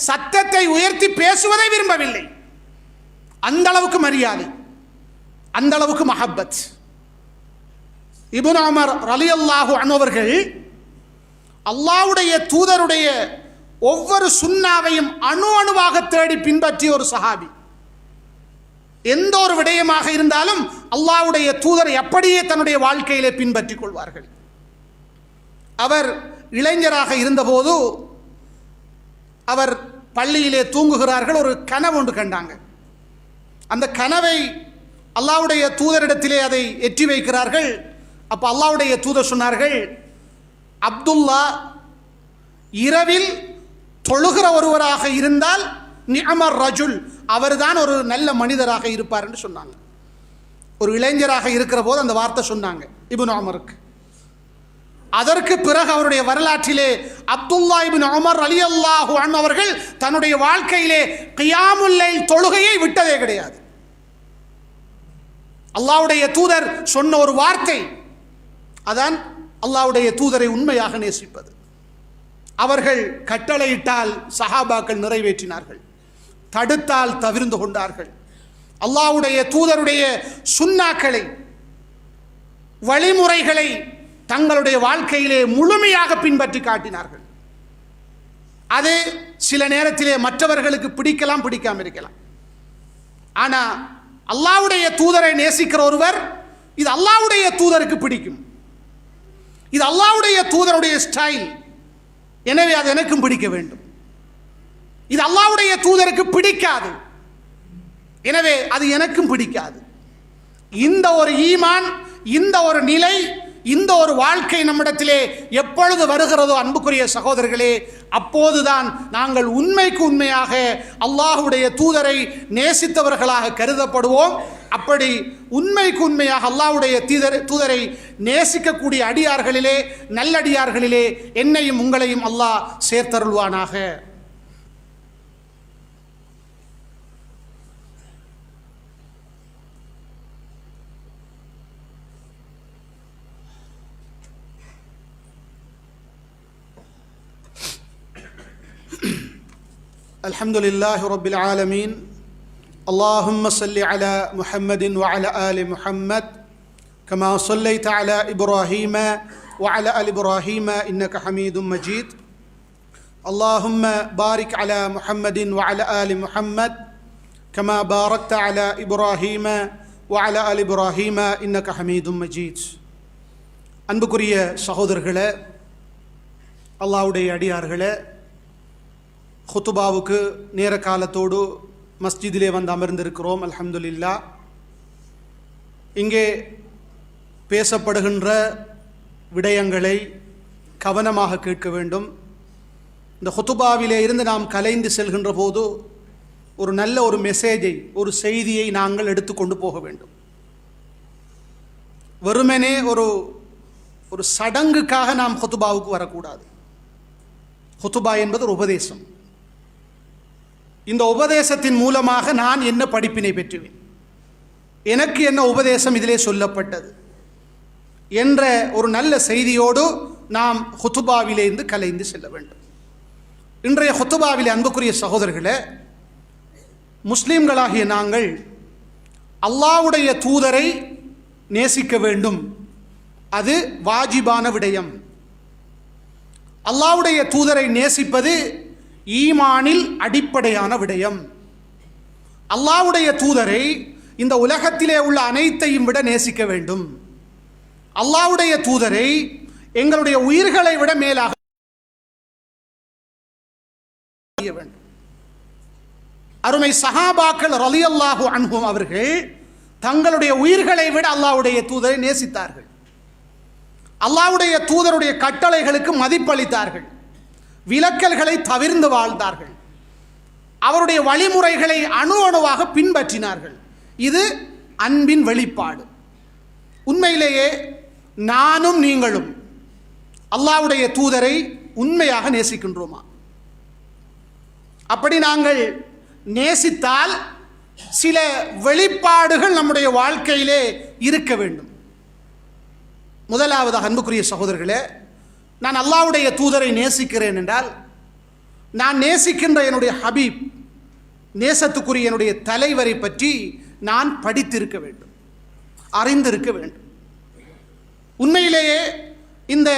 சத்தத்தை உயர்த்தி பேசுவதை விரும்பவில்லை. அந்த அளவுக்கு மரியாதை, அந்த அளவுக்கு மஹப்பத். இப்னு உமர் ரலியல்லாஹு அன்ஹு அவர்கள் அல்லாஹ்வுடைய தூதருடைய ஒவ்வொரு சுன்னாவையும் அணு அணுவாக தேடி பின்பற்றிய ஒரு சஹாபி. எந்த ஒரு விடயமாக இருந்தாலும் அல்லாஹ்வுடைய தூதரை அப்படியே தன்னுடைய வாழ்க்கையிலே பின்பற்றிக் கொள்வார்கள். அவர் இளைஞராக இருந்தபோது அவர் பள்ளியிலே தூங்குகிறார்கள். ஒரு கனவு ஒன்று கண்டாங்க. அந்த கனவை அல்லாஹ்வுடைய தூதரிடத்திலே அதை எற்றி வைக்கிறார்கள். அப்போ அல்லாஹ்வுடைய தூதர் சொன்னார்கள், அப்துல்லா இரவில் தொழுகிற ஒருவராக இருந்தால் நிஅமர் ரஜுல், அவர்தான் ஒரு நல்ல மனிதராக இருப்பார் என்று சொன்னாங்க. ஒரு இளைஞராக இருக்கிற போது அந்த வார்த்தை சொன்னாங்க இப்னு உமருக்கு. அதற்கு பிறகு அவருடைய வரலாற்றிலே அப்துல்லா இப்னு உமர் ரலியல்லாஹு அன்ஹு அவர்கள் தன்னுடைய வாழ்க்கையிலே கியாமுல் லைல் தொழுகையை விட்டதே கிடையாது. அல்லாஹ்வுடைய தூதர் சொன்ன ஒரு வார்த்தை, அதான் அல்லாஹ்வுடைய தூதரை உண்மையாக நேசிப்பது. அவர்கள் கட்டளையிட்டால் சஹாபாக்கள் நிறைவேற்றினார்கள், தடுத்தால் தவிர்ந்து கொண்டார்கள். அல்லாஹ்வுடைய தூதருடைய சுன்னாக்களை, வழிமுறைகளை தங்களுடைய வாழ்க்கையிலே முழுமையாக பின்பற்றி காட்டினார்கள். அது சில நேரத்திலே மற்றவர்களுக்கு பிடிக்கலாம், பிடிக்காம இருக்கலாம். ஆனால் அல்லாஹ்வுடைய தூதரை நேசிக்கிற ஒருவர், இது அல்லாஹ்வுடைய தூதருக்கு பிடிக்கும், இது அல்லாஹ்வுடைய தூதருடைய ஸ்டைல், எனவே அது எனக்கும் பிடிக்க வேண்டும். இது அல்லாஹ்வுடைய தூதருக்கு பிடிக்காது, எனவே அது எனக்கும் பிடிக்காது. இந்த ஒரு ஈமான், இந்த ஒரு நிலை, இந்த ஒரு வாழ்க்கை நம்மிடத்திலே எப்பொழுது வருகிறதோ அன்புக்குரிய சகோதரர்களே, அப்போதுதான் நாங்கள் உண்மைக்கு உண்மையாக அல்லாஹ்வுடைய தூதரை நேசித்தவர்களாக கருதப்படுவோம். அப்படி உண்மைக்கு உண்மையாக அல்லாஹ்வுடைய தூதரை நேசிக்கக்கூடிய அடியார்களிலே, நல்லடியார்களிலே என்னையும் உங்களையும் அல்லாஹ் சேர்த்தருள்வானாக. அல்ஹம்துலில்லாஹி ரப்பில் ஆலமீன். اللهم صل على محمد وعلى آل محمد كما صليت على إبراهيم وعلى آل إبراهيم إنك حميد مجيد. اللهم بارك على محمد وعلى آل محمد كما باركت على إبراهيم وعلى آل إبراهيم إنك حميد مجيد. அன்புக்குரிய சகோதரர்களே, அல்லாஹ்வுடைய அடியார்களே, ஹுத்துபாவுக்கு நேர காலத்தோடு மஸ்ஜிதிலே வந்து அமர்ந்திருக்கிறோம். அல்ஹம்துலில்லாஹ். இங்கே பேசப்படுகின்ற விடயங்களை கவனமாக கேட்க வேண்டும். இந்த ஹுத்துபாவிலே இருந்து நாம் கலைந்து செல்கின்ற போது ஒரு நல்ல ஒரு மெசேஜை, ஒரு செய்தியை நாங்கள் எடுத்துக்கொண்டு போக வேண்டும். வெறுமனே ஒரு சடங்குக்காக நாம் ஹுத்துபாவுக்கு வரக்கூடாது. ஹுத்துபா என்பது ஒரு உபதேசம். இந்த உபதேசத்தின் மூலமாக நான் என்ன படிப்பினை பெற்றுவேன், எனக்கு என்ன உபதேசம் இதிலே சொல்லப்பட்டது என்ற ஒரு நல்ல செய்தியோடு நாம் ஹுத்துபாவிலே இருந்து கலைந்து செல்ல வேண்டும். இன்றைய ஹுத்துபாவிலே அன்புக்குரிய சகோதரர்களே, முஸ்லிம்களாகிய நாங்கள் அல்லாஹ்வுடைய தூதரை நேசிக்க வேண்டும். அது வாஜிபான விடயம். அல்லாஹ்வுடைய தூதரை நேசிப்பது ஈமானில் அடிப்படையான விடயம். அல்லாஹ்வுடைய தூதரை இந்த உலகத்திலே உள்ள அனைத்தையும் விட நேசிக்க வேண்டும். அல்லாஹ்வுடைய தூதரை எங்களுடைய உயிர்களை விட மேலாக வேண்டும். அருமை சஹாபாக்கள் ரலியல்லாஹு அன்ஹும் அவர்கள் தங்களுடைய உயிர்களை விட அல்லாஹ்வுடைய தூதரை நேசித்தார்கள். அல்லாஹ்வுடைய தூதருடைய கட்டளைகளுக்கு மதிப்பளித்தார்கள். விலக்கல்களை தவிர்ந்து வாழ்ந்தார்கள். அவருடைய வழிமுறைகளை அணு அணுவாக பின்பற்றினார்கள். இது அன்பின் வெளிப்பாடு. உண்மையிலேயே நானும் நீங்களும் அல்லாஹ்வுடைய தூதரை உண்மையாக நேசிக்கின்றோமா? அப்படி நாங்கள் நேசித்தால் சில வெளிப்பாடுகள் நம்முடைய வாழ்க்கையிலே இருக்க வேண்டும். முதலாவது அன்புக்குரிய சகோதரர்களே, நான் அல்லாஹ்வுடைய தூதரை நேசிக்கிறேன் என்றால் நான் நேசிக்கின்ற என்னுடைய ஹபீப், நேசத்துக்குரிய என்னுடைய தலைவரை பற்றி நான் படித்திருக்க வேண்டும், அறிந்திருக்க வேண்டும். உண்மையிலேயே இந்த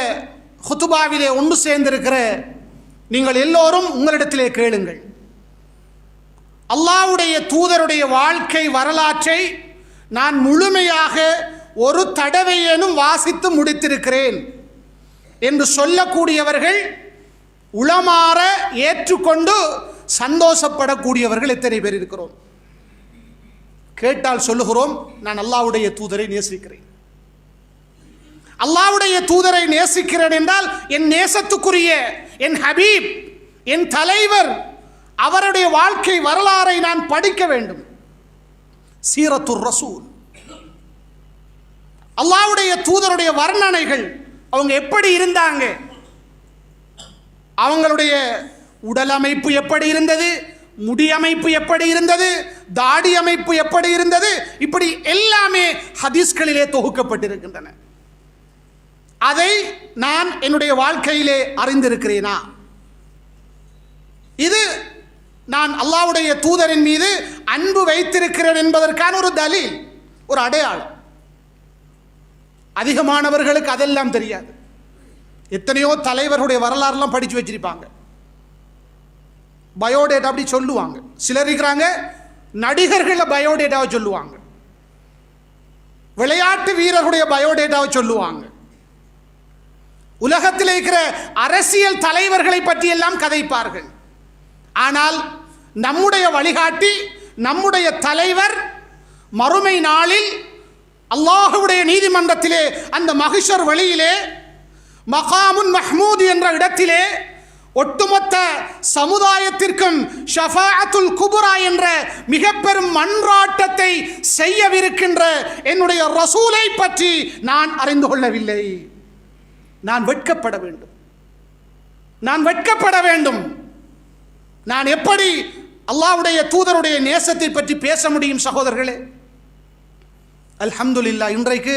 ஹுத்துபாவிலே ஒன்று சேர்ந்திருக்கிற நீங்கள் எல்லோரும் உங்களிடத்திலே கேளுங்கள். அல்லாஹ்வுடைய தூதருடைய வாழ்க்கை வரலாற்றை நான் முழுமையாக ஒரு தடவையேனும் வாசித்து முடித்திருக்கிறேன் என்று சொல்லக்கூடியவர்கள், உளமாற ஏற்றுக்கொண்டு சந்தோஷப்படக்கூடியவர்கள் எத்தனை பேர் இருக்கிறோம்? கேட்டால் சொல்லுகிறோம், நான் அல்லாஹ்வுடைய தூதரை நேசிக்கிறேன். அல்லாஹ்வுடைய தூதரை நேசிக்கிறேன் என்றால் என் நேசத்துக்குரிய என் ஹபீப், என் தலைவர், அவருடைய வாழ்க்கை வரலாறை நான் படிக்க வேண்டும். சீரத்துர் ரசூல், அல்லாஹ்வுடைய தூதருடைய வர்ணனைகள், அவங்க எப்படி இருந்தாங்க, அவங்களுடைய உடல் அமைப்பு எப்படி இருந்தது, முடி அமைப்பு எப்படி இருந்தது, தாடி அமைப்பு எப்படி இருந்தது, இப்படி எல்லாமே ஹதீஸ்களிலே தொகுக்கப்பட்டிருக்கின்றன. அதை நான் என்னுடைய வாழ்க்கையிலே அறிந்திருக்கிறேனா? இது நான் அல்லாஹ்வுடைய தூதரின் மீது அன்பு வைத்திருக்கிறேன் என்பதற்கான ஒரு தலீல், ஒரு அடையாளம். அதிகமானவர்களுக்கு அதெல்லாம் தெரியாது. எத்தனையோ தலைவர்களுடைய வரலாறுலாம் படித்து வச்சிருப்பாங்க, பயோடேட்டா அப்படி சொல்லுவாங்க. சிலர் இருக்கிறாங்க நடிகர்களை பயோடேட்டாவை சொல்லுவாங்க, விளையாட்டு வீரர்களுடைய பயோடேட்டாவை சொல்லுவாங்க, உலகத்தில் இருக்கிற அரசியல் தலைவர்களை பற்றி எல்லாம் கதைப்பார்கள். ஆனால் நம்முடைய வழிகாட்டி, நம்முடைய தலைவர் மறுமை நாளில் அல்லாஹ்வுடைய நீதிமன்றத்திலே, அந்த மஹ்ஷர் வழியிலே, மகாமுன் மஹ்மூத் என்ற இடத்திலே ஒட்டுமொத்த சமுதாயத்திற்கும் ஷஃபாஅத்துல் குப்ரா என்ற மிக பெரும் மன்றாட்டத்தை செய்யவிருக்கின்ற என்னுடைய ரசூலை பற்றி நான் அறிந்து கொள்ளவில்லை. நான் வெட்கப்பட வேண்டும், நான் வெட்கப்பட வேண்டும். நான் எப்படி அல்லாஹ்வுடைய தூதருடைய நேசத்தை பற்றி பேச முடியும்? சகோதரர்களே, அல்ஹம்துலில்லாஹ், இன்றைக்கு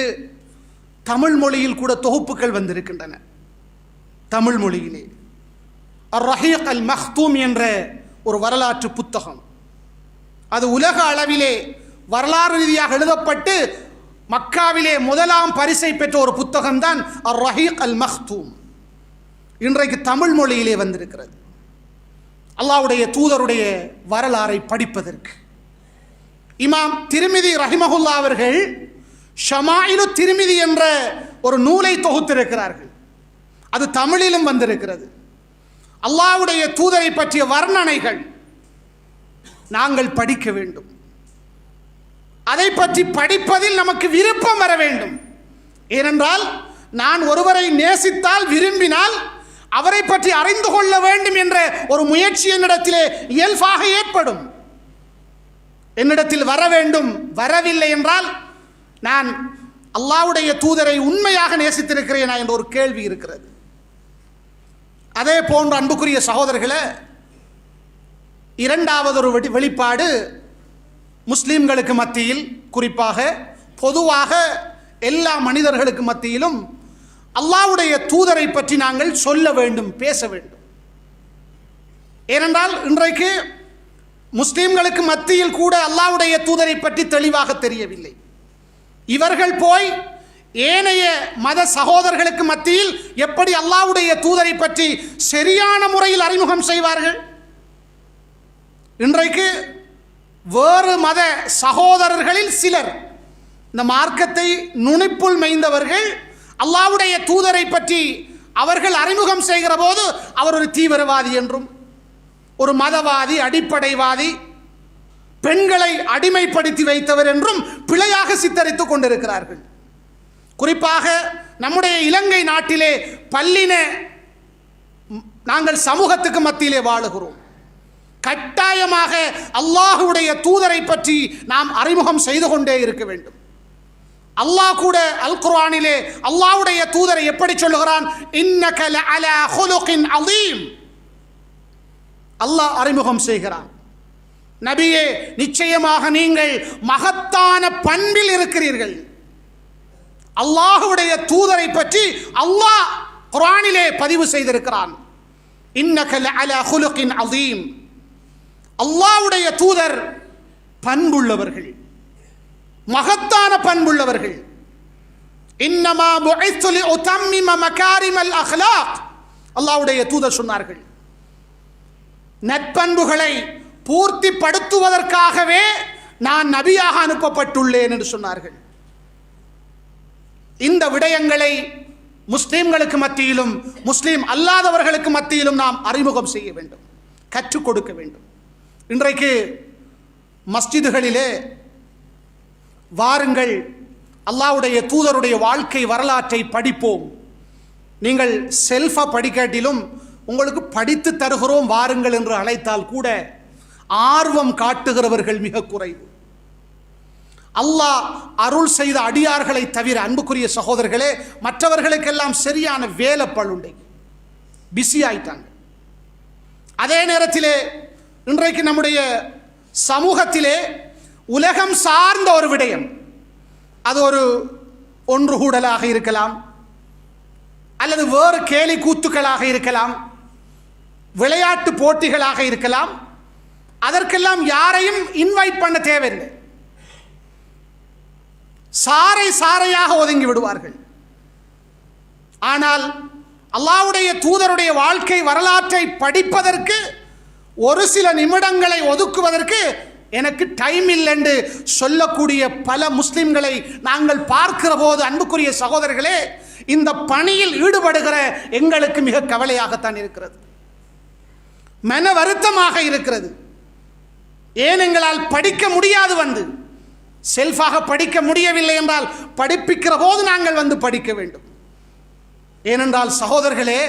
தமிழ் மொழியில் கூட தொகுப்புகள் வந்திருக்கின்றன. தமிழ் மொழியிலே அர்-ரஹீக் அல்-மக்தூம் என்ற ஒரு வரலாற்று புத்தகம், அது உலக அளவிலே வரலாறு ரீதியாக எழுதப்பட்டு மக்காவிலே முதலாம் பரிசை பெற்ற ஒரு புத்தகம் தான் அர்-ரஹீக் அல்-மக்தூம். இன்றைக்கு தமிழ் மொழியிலே வந்திருக்கிறது. அல்லாஹ்வுடைய தூதருடைய வரலாறை படிப்பதற்கு இமாம் திர்மிதி ரஹிமஹுல்லா அவர்கள் ஷமாயிலு திர்மிதி என்ற ஒரு நூலை தொகுத்திருக்கிறார்கள். அது தமிழிலும் வந்திருக்கிறது. அல்லாஹ்வுடைய தூதரை பற்றிய வர்ணனைகள் நாங்கள் படிக்க வேண்டும். அதை பற்றி படிப்பதில் நமக்கு விருப்பம் வர வேண்டும். ஏனென்றால் நான் ஒருவரை நேசித்தால், விரும்பினால், அவரை பற்றி அறிந்து கொள்ள வேண்டும் என்ற ஒரு முயற்சி என்னிடத்திலே இயல்பாக ஏற்படும். என்னிடத்தில் வர வேண்டும். வரவில்லை என்றால் நான் அல்லாஹ்வுடைய தூதரை உண்மையாக நேசித்திருக்கிறேனா என்ற ஒரு கேள்வி இருக்கிறது. அதே போன்ற அன்புக்குரிய சகோதரர்களே, இரண்டாவது ஒரு வெளிப்பாடு, முஸ்லிம்களுக்கு மத்தியில், குறிப்பாக பொதுவாக எல்லா மனிதர்களுக்கு மத்தியிலும் அல்லாஹ்வுடைய தூதரை பற்றி நாங்கள் சொல்ல வேண்டும், பேச வேண்டும். ஏனென்றால் இன்றைக்கு முஸ்லிம்களுக்கு மத்தியில் கூட அல்லாஹ்வுடைய தூதரை பற்றி தெளிவாக தெரியவில்லை. இவர்கள் போய் ஏனைய மத சகோதரர்களுக்கு மத்தியில் எப்படி அல்லாஹ்வுடைய தூதரை பற்றி சரியான முறையில் அறிமுகம் செய்வார்கள்? இன்றைக்கு வேறு மத சகோதரர்களில் சிலர், இந்த மார்க்கத்தை நுனிப்புள் மேய்ந்தவர்கள், அல்லாஹ்வுடைய தூதரை பற்றி அவர்கள் அறிமுகம் செய்கிற போது அவர் ஒரு தீவிரவாதி என்றும், ஒரு மதவாதி, அடிப்படைவாதி, பெண்களை அடிமைப்படுத்தி வைத்தவர் என்றும் பிழையாக சித்தரித்துக் கொண்டிருக்கிறார்கள். குறிப்பாக நம்முடைய இலங்கை நாட்டிலே பல்லின நாங்கள் சமூகத்துக்கு மத்தியிலே வாழுகிறோம். கட்டாயமாக அல்லாஹ்வுடைய தூதரை பற்றி நாம் அறிமுகம் செய்து கொண்டே இருக்க வேண்டும். அல்லாஹ் கூட அல் குர்ஆனிலே அல்லாஹ்வுடைய தூதரை எப்படி சொல்லுகிறான்? இன்னக லஅலா குலுகின் அதீம். அல்லாஹ் அறிமுகம் செய்கிறான், நபியே நிச்சயமாக நீங்கள் மகத்தான பண்பில் இருக்கிறீர்கள். அல்லாஹ்வுடைய தூதரை பற்றி அல்லாஹ் குர்ஆனிலே பதிவு செய்திருக்கிறான். இன்னக லஅலா குலுகின் அதீம். அல்லாஹ்வுடைய தூதர் பண்புள்ளவர்கள், மகத்தான பண்புள்ளவர்கள். இன்னமா புஇஸ்து லிஉதம்மிம மகாரிமல் அக்லாக். அல்லாஹ்வுடைய தூதர் சொன்னார்கள், நற்பண்புகளை பூர்த்தி படுத்துவதற்காகவே நான் நபியாக அனுப்பப்பட்டுள்ளேன் என்று சொன்னார்கள். இந்த விடயங்களை முஸ்லிம்களுக்கு மத்தியிலும் முஸ்லிம் அல்லாதவர்களுக்கு மத்தியிலும் நாம் அறிமுகம் செய்ய வேண்டும், கற்றுக் கொடுக்க வேண்டும். இன்றைக்கு மஸ்ஜிதுகளிலே வாருங்கள், அல்லாஹ்வுடைய தூதருடைய வாழ்க்கை வரலாற்றை படிப்போம். நீங்கள் செல்ஃபா படிக்காட்டிலும் உங்களுக்கு படித்து தருகிறோம் வாருங்கள் என்று அழைத்தால் கூட ஆர்வம் காட்டுகிறவர்கள் மிக குறைவு. அல்லாஹ் அருள் செய்த அடியார்களை தவிர, அன்புக்குரிய சகோதரர்களே, மற்றவர்களுக்கெல்லாம் சரியான வேலை பளுண்டை, பிஸி ஆயிட்டாங்க. அதே நேரத்திலே இன்றைக்கு நம்முடைய சமூகத்திலே உலகம் சார்ந்த ஒரு விடயம், அது ஒரு ஒன்று கூடலாக இருக்கலாம், அல்லது வேறு கேலி கூத்துக்களாக இருக்கலாம், விளையாட்டு போட்டிகளாக இருக்கலாம், அதற்கெல்லாம் யாரையும் இன்வைட் பண்ண தேவையில்லை. சாறை சாறையாக ஒதுங்கி விடுவார்கள். ஆனால் அல்லாஹ்வுடைய தூதருடைய வாழ்க்கை வரலாற்றை படிப்பதற்கு ஒரு சில நிமிடங்களை ஒதுக்குவதற்கு எனக்கு டைம் இல்லை என்று சொல்லக்கூடிய பல முஸ்லிம்களை நாங்கள் பார்க்கிற போது, அன்புக்குரிய சகோதரர்களே, இந்த பணியில் ஈடுபடுகிற எங்களுக்கு மிக கவலையாகத்தான் இருக்கிறது, மன வருத்தமாக இருக்கிறது. ஏன் எங்களால் படிக்க முடியாது, வந்து செல்ஃபாக படிக்க முடியவில்லை என்றால் படிப்பிக்கிற போது நாங்கள் வந்து படிக்க வேண்டும். ஏனென்றால் சகோதரர்களே,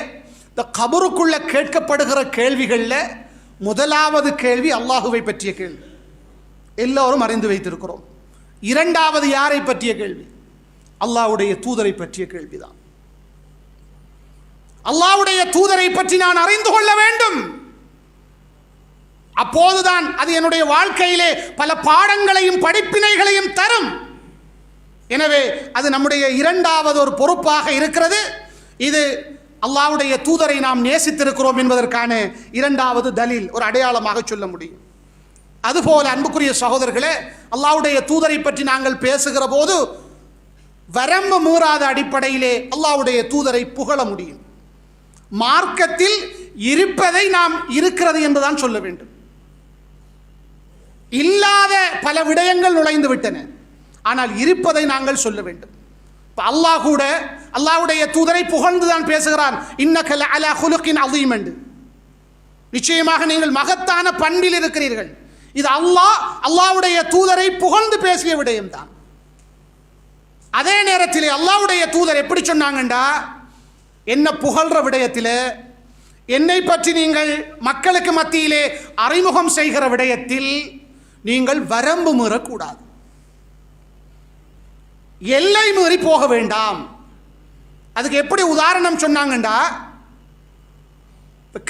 இந்த கபருக்குள்ள கேட்கப்படுகிற கேள்விகளில் முதலாவது கேள்வி அல்லாஹுவை பற்றிய கேள்வி, எல்லோரும் அறிந்து வைத்திருக்கிறோம். இரண்டாவது யாரை பற்றிய கேள்வி? அல்லாஹ்வுடைய தூதரை பற்றிய கேள்விதான். அல்லாஹ்வுடைய தூதரை பற்றி நான் அறிந்து கொள்ள வேண்டும். அப்போதுதான் அது என்னுடைய வாழ்க்கையிலே பல பாடங்களையும் படிப்பினைகளையும் தரும். எனவே அது நம்முடைய இரண்டாவது ஒரு பொறுப்பாக இருக்கிறது. இது அல்லாஹ்வுடைய தூதரை நாம் நேசித்திருக்கிறோம் என்பதற்கான இரண்டாவது தலீல், ஒரு அடையாளமாக சொல்ல முடியும். அதுபோல அன்புக்குரிய சகோதரர்களே, அல்லாஹ்வுடைய தூதரை பற்றி நாங்கள் பேசுகிற போது வரம்பு மீறாத அடிப்படையிலே அல்லாஹ்வுடைய தூதரை புகழ முடியும். மார்க்கத்தில் இருப்பதை நாம் இருக்கிறது என்றுதான் சொல்ல வேண்டும். இல்லாத பல விடயங்கள் நுழைந்து விட்டன, ஆனால் இருப்பதை நாங்கள் சொல்ல வேண்டும். அல்லாஹ் கூட அல்லாஹ்வுடைய தூதரை புகழ்ந்துதான் பேசுகிறான். இன்னக லஅலா குலுகின் அதீம் என்று. நிச்சயமாக நீங்கள் மகத்தான பண்பில் இருக்கிறீர்கள். இது அல்லாஹ்வுடைய தூதரை புகழ்ந்து பேசிய விடயம்தான். அதே நேரத்தில் அல்லாஹ்வுடைய தூதர் எப்படி சொன்னாங்கண்டா, என்ன புகழ்ற விடயத்தில், என்னை பற்றி நீங்கள் மக்களுக்கு மத்தியிலே அறிமுகம் செய்கிற விடயத்தில் நீங்கள் வரம்பு மீறக்கூடாது, எல்லை மீறி போக வேண்டாம். அதுக்கு எப்படி உதாரணம் சொன்னாங்கண்டா,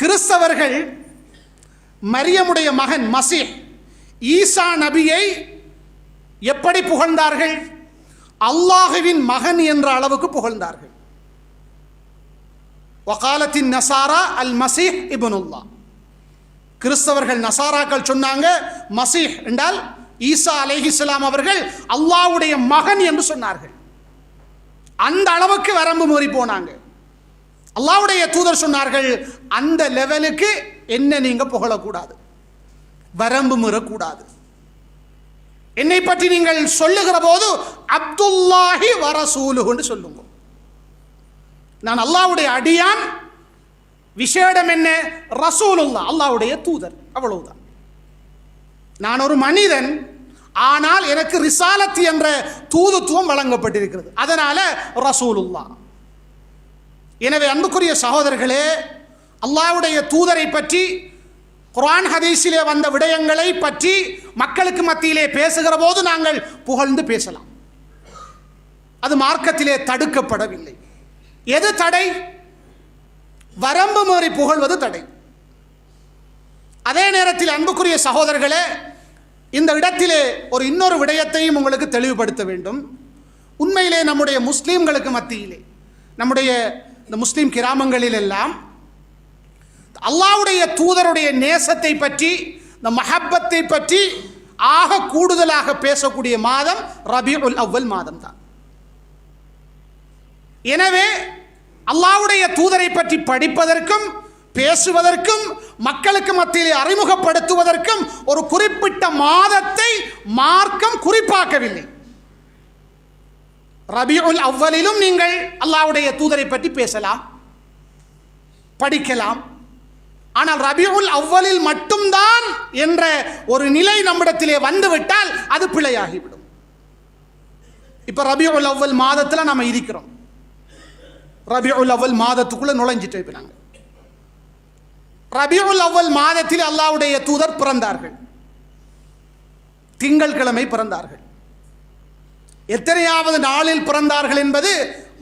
கிறிஸ்தவர்கள் மரியமுடைய மகன் மசீஹ் ஈசா நபியை எப்படி புகழ்ந்தார்கள்? அல்லாஹுவின் மகன் என்ற அளவுக்கு புகழ்ந்தார்கள். வகாலத்தின் நசாரா அல் மசீஹ் இப்னுல்லாஹ். கிறிஸ்தவர்கள் நசாராக்கள் சொன்னாங்க மசீஹ் என்றால் ஈசா அலைஹிஸ்ஸலாம் அவர்கள் அல்லாஹ்வுடைய மகன் என்று சொன்னார்கள். அந்த அளவுக்கு வரம்பு மீறி போனாங்க. அல்லாஹ்வுடைய தூதர் சொன்னார்கள், அந்த லெவலுக்கு என்ன நீங்க புகழக்கூடாது, வரம்பு மீறக்கூடாது. என்னை பற்றி நீங்கள் சொல்லுகிற போது அப்துல்லாஹி வரசூலுஹு என்று சொல்லுங்க. நான் அல்லாஹ்வுடைய அடியான், விசேடம் என்ன? ரசூலுல்லாஹ், அல்லாஹ்வுடைய தூதர், அவ்வளவுதான். நான் ஒரு மனிதன், ஆனால் எனக்கு ரிசாலத் என்ற தூதுத்துவம் வழங்கப்பட்டிருக்கிறது, அதனால ரசூலுல்லாஹ். எனவே அன்புக்குரிய சகோதரர்களே, அல்லாஹ்வுடைய தூதரை பற்றி குர்ஆன் ஹதீஸிலே வந்த விடயங்களை பற்றி மக்களுக்கு மத்தியிலே பேசுகிற போது நாங்கள் புகழ்ந்து பேசலாம். அது மார்க்கத்திலே தடுக்கப்படவில்லை. எது தடை? வரம்பு மீறி புகழ்வது தடை. அதே நேரத்தில் அன்புக்குரிய சகோதரர்களே, இந்த இடத்திலே ஒரு இன்னொரு விடயத்தையும் உங்களுக்கு தெளிவுபடுத்த வேண்டும். உண்மையிலே நம்முடைய முஸ்லீம்களுக்கு மத்தியிலே, நம்முடைய இந்த முஸ்லீம் கிராமங்களில் எல்லாம் அல்லாஹ்வுடைய தூதருடைய நேசத்தை பற்றி, இந்த மஹப்பத்தை பற்றி ஆக கூடுதலாக பேசக்கூடிய மாதம் ரபீஉல் அவ்வல் மாதம் தான். எனவே அல்லாஹ்வுடைய தூதரை பற்றி படிப்பதற்கும் பேசுவதற்கும் மக்களுக்கு மத்தியிலே அறிமுகப்படுத்துவதற்கும் ஒரு குறிப்பிட்ட மாதத்தை மார்க்கம் குறிப்பாக்கவில்லை. ரபீஉல் அவ்வலிலும் நீங்கள் அல்லாஹ்வுடைய தூதரை பற்றி பேசலாம், படிக்கலாம். ஆனால் ரபீஉல் அவ்வலில் மட்டும்தான் என்ற ஒரு நிலை நம்மிடத்திலே வந்துவிட்டால் அது பிழையாகிவிடும். இப்ப ரபீஉல் அவ்வல் மாதத்தில் நாம இருக்கிறோம். ரபீஉல் அவ்வல் மாதத்துக்குள்ள நுழைஞ்சிட்டு இப்ப நாங்க ரபீஉல் அவ்வல் மாதத்தில் அல்லாஹ்வுடைய தூதர் பிறந்தார்கள். திங்கள்கிழமை பிறந்தார்கள். எத்தனையாவது நாளில் பிறந்தார்கள் என்பது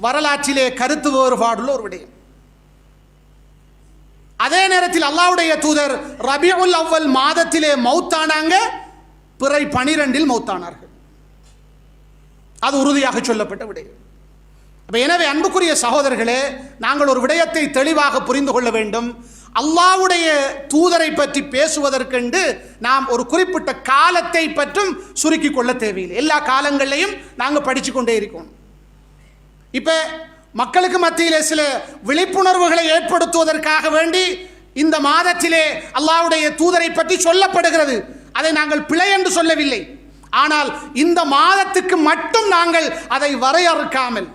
வரலாற்றிலே கருத்து வேறுபாடுள்ள ஒரு விடயம். அதே நேரத்தில் அல்லாஹ்வுடைய தூதர் ரபீஉல் அவ்வல் மாதத்திலே மௌத்தானாங்க, பிறை 12 மௌத்தானார்கள். அது உறுதியாக சொல்லப்பட்ட விடயம். எனவே அன்புக்குரிய சகோதரர்களே, நாங்கள் ஒரு விடயத்தை தெளிவாக புரிந்து கொள்ள வேண்டும். அல்லாஹ்வுடைய தூதரை பற்றி பேசுவதற்கென்று நாம் ஒரு குறிப்பிட்ட காலத்தை பற்றும் சுருக்கி கொள்ள தேவையில்லை. எல்லா காலங்களிலையும் நாங்கள் படித்து கொண்டே இருக்கோம். இப்போ மக்களுக்கு மத்தியிலே சில விழிப்புணர்வுகளை ஏற்படுத்துவதற்காக வேண்டி இந்த மாதத்திலே அல்லாஹ்வுடைய தூதரை பற்றி சொல்லப்படுகிறது. அதை நாங்கள் பிழை என்று சொல்லவில்லை. ஆனால் இந்த மாதத்துக்கு மட்டும் நாங்கள் அதை வரையறுக்காமல்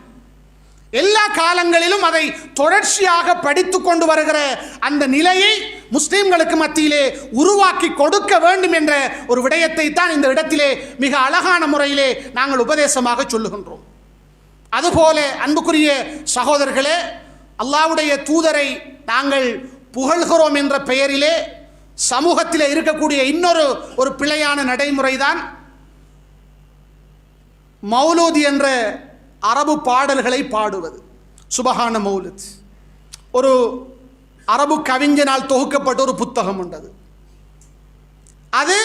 எல்லா காலங்களிலும் அதை தொடர்ச்சியாக படித்து கொண்டு வருகிற அந்த நிலையை முஸ்லிம்களுக்கு மத்தியிலே உருவாக்கி கொடுக்க வேண்டும் என்ற ஒரு விடயத்தை தான் இந்த இடத்திலே மிக அழகான முறையிலே நாங்கள் உபதேசமாக சொல்லுகின்றோம். அதுபோல அன்புக்குரிய சகோதரர்களே, அல்லாஹ்வுடைய தூதரை நாங்கள் புகழ்கிறோம் என்ற பெயரிலே சமூகத்தில் இருக்கக்கூடிய இன்னொரு ஒரு பிழையான நடைமுறை தான் மௌலூத் என்ற அரபு பாடல்களை பாடுவது. சுபஹான மௌலித் ஒரு அரபு கவிஞனால் தொகுக்கப்பட்ட ஒரு புத்தகம் உண்டது. அது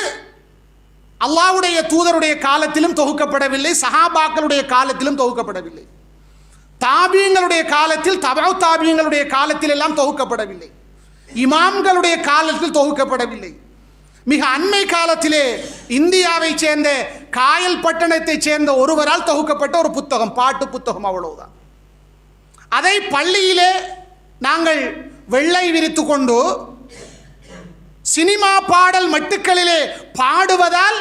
அல்லாஹ்வுடைய தூதருடைய காலத்திலும் தொகுக்கப்படவில்லை, சஹாபாக்களுடைய காலத்திலும் தொகுக்கப்படவில்லை, தாபியங்களுடைய காலத்தில், தபு தாபியங்களுடைய காலத்தில் எல்லாம் தொகுக்கப்படவில்லை, இமாம்களுடைய காலத்தில் தொகுக்கப்படவில்லை. மிக அண்மை காலத்திலே இந்தியாவை சேர்ந்த காயல் பட்டணத்தை சேர்ந்த ஒருவரால் தொகுக்கப்பட்ட ஒரு புத்தகம், பாட்டு புத்தகம், அவ்வளவுதான். அதை பள்ளியிலே நாங்கள் வெள்ளை விரித்து கொண்டு சினிமா பாடல் மட்டுக்களிலே பாடுவதால்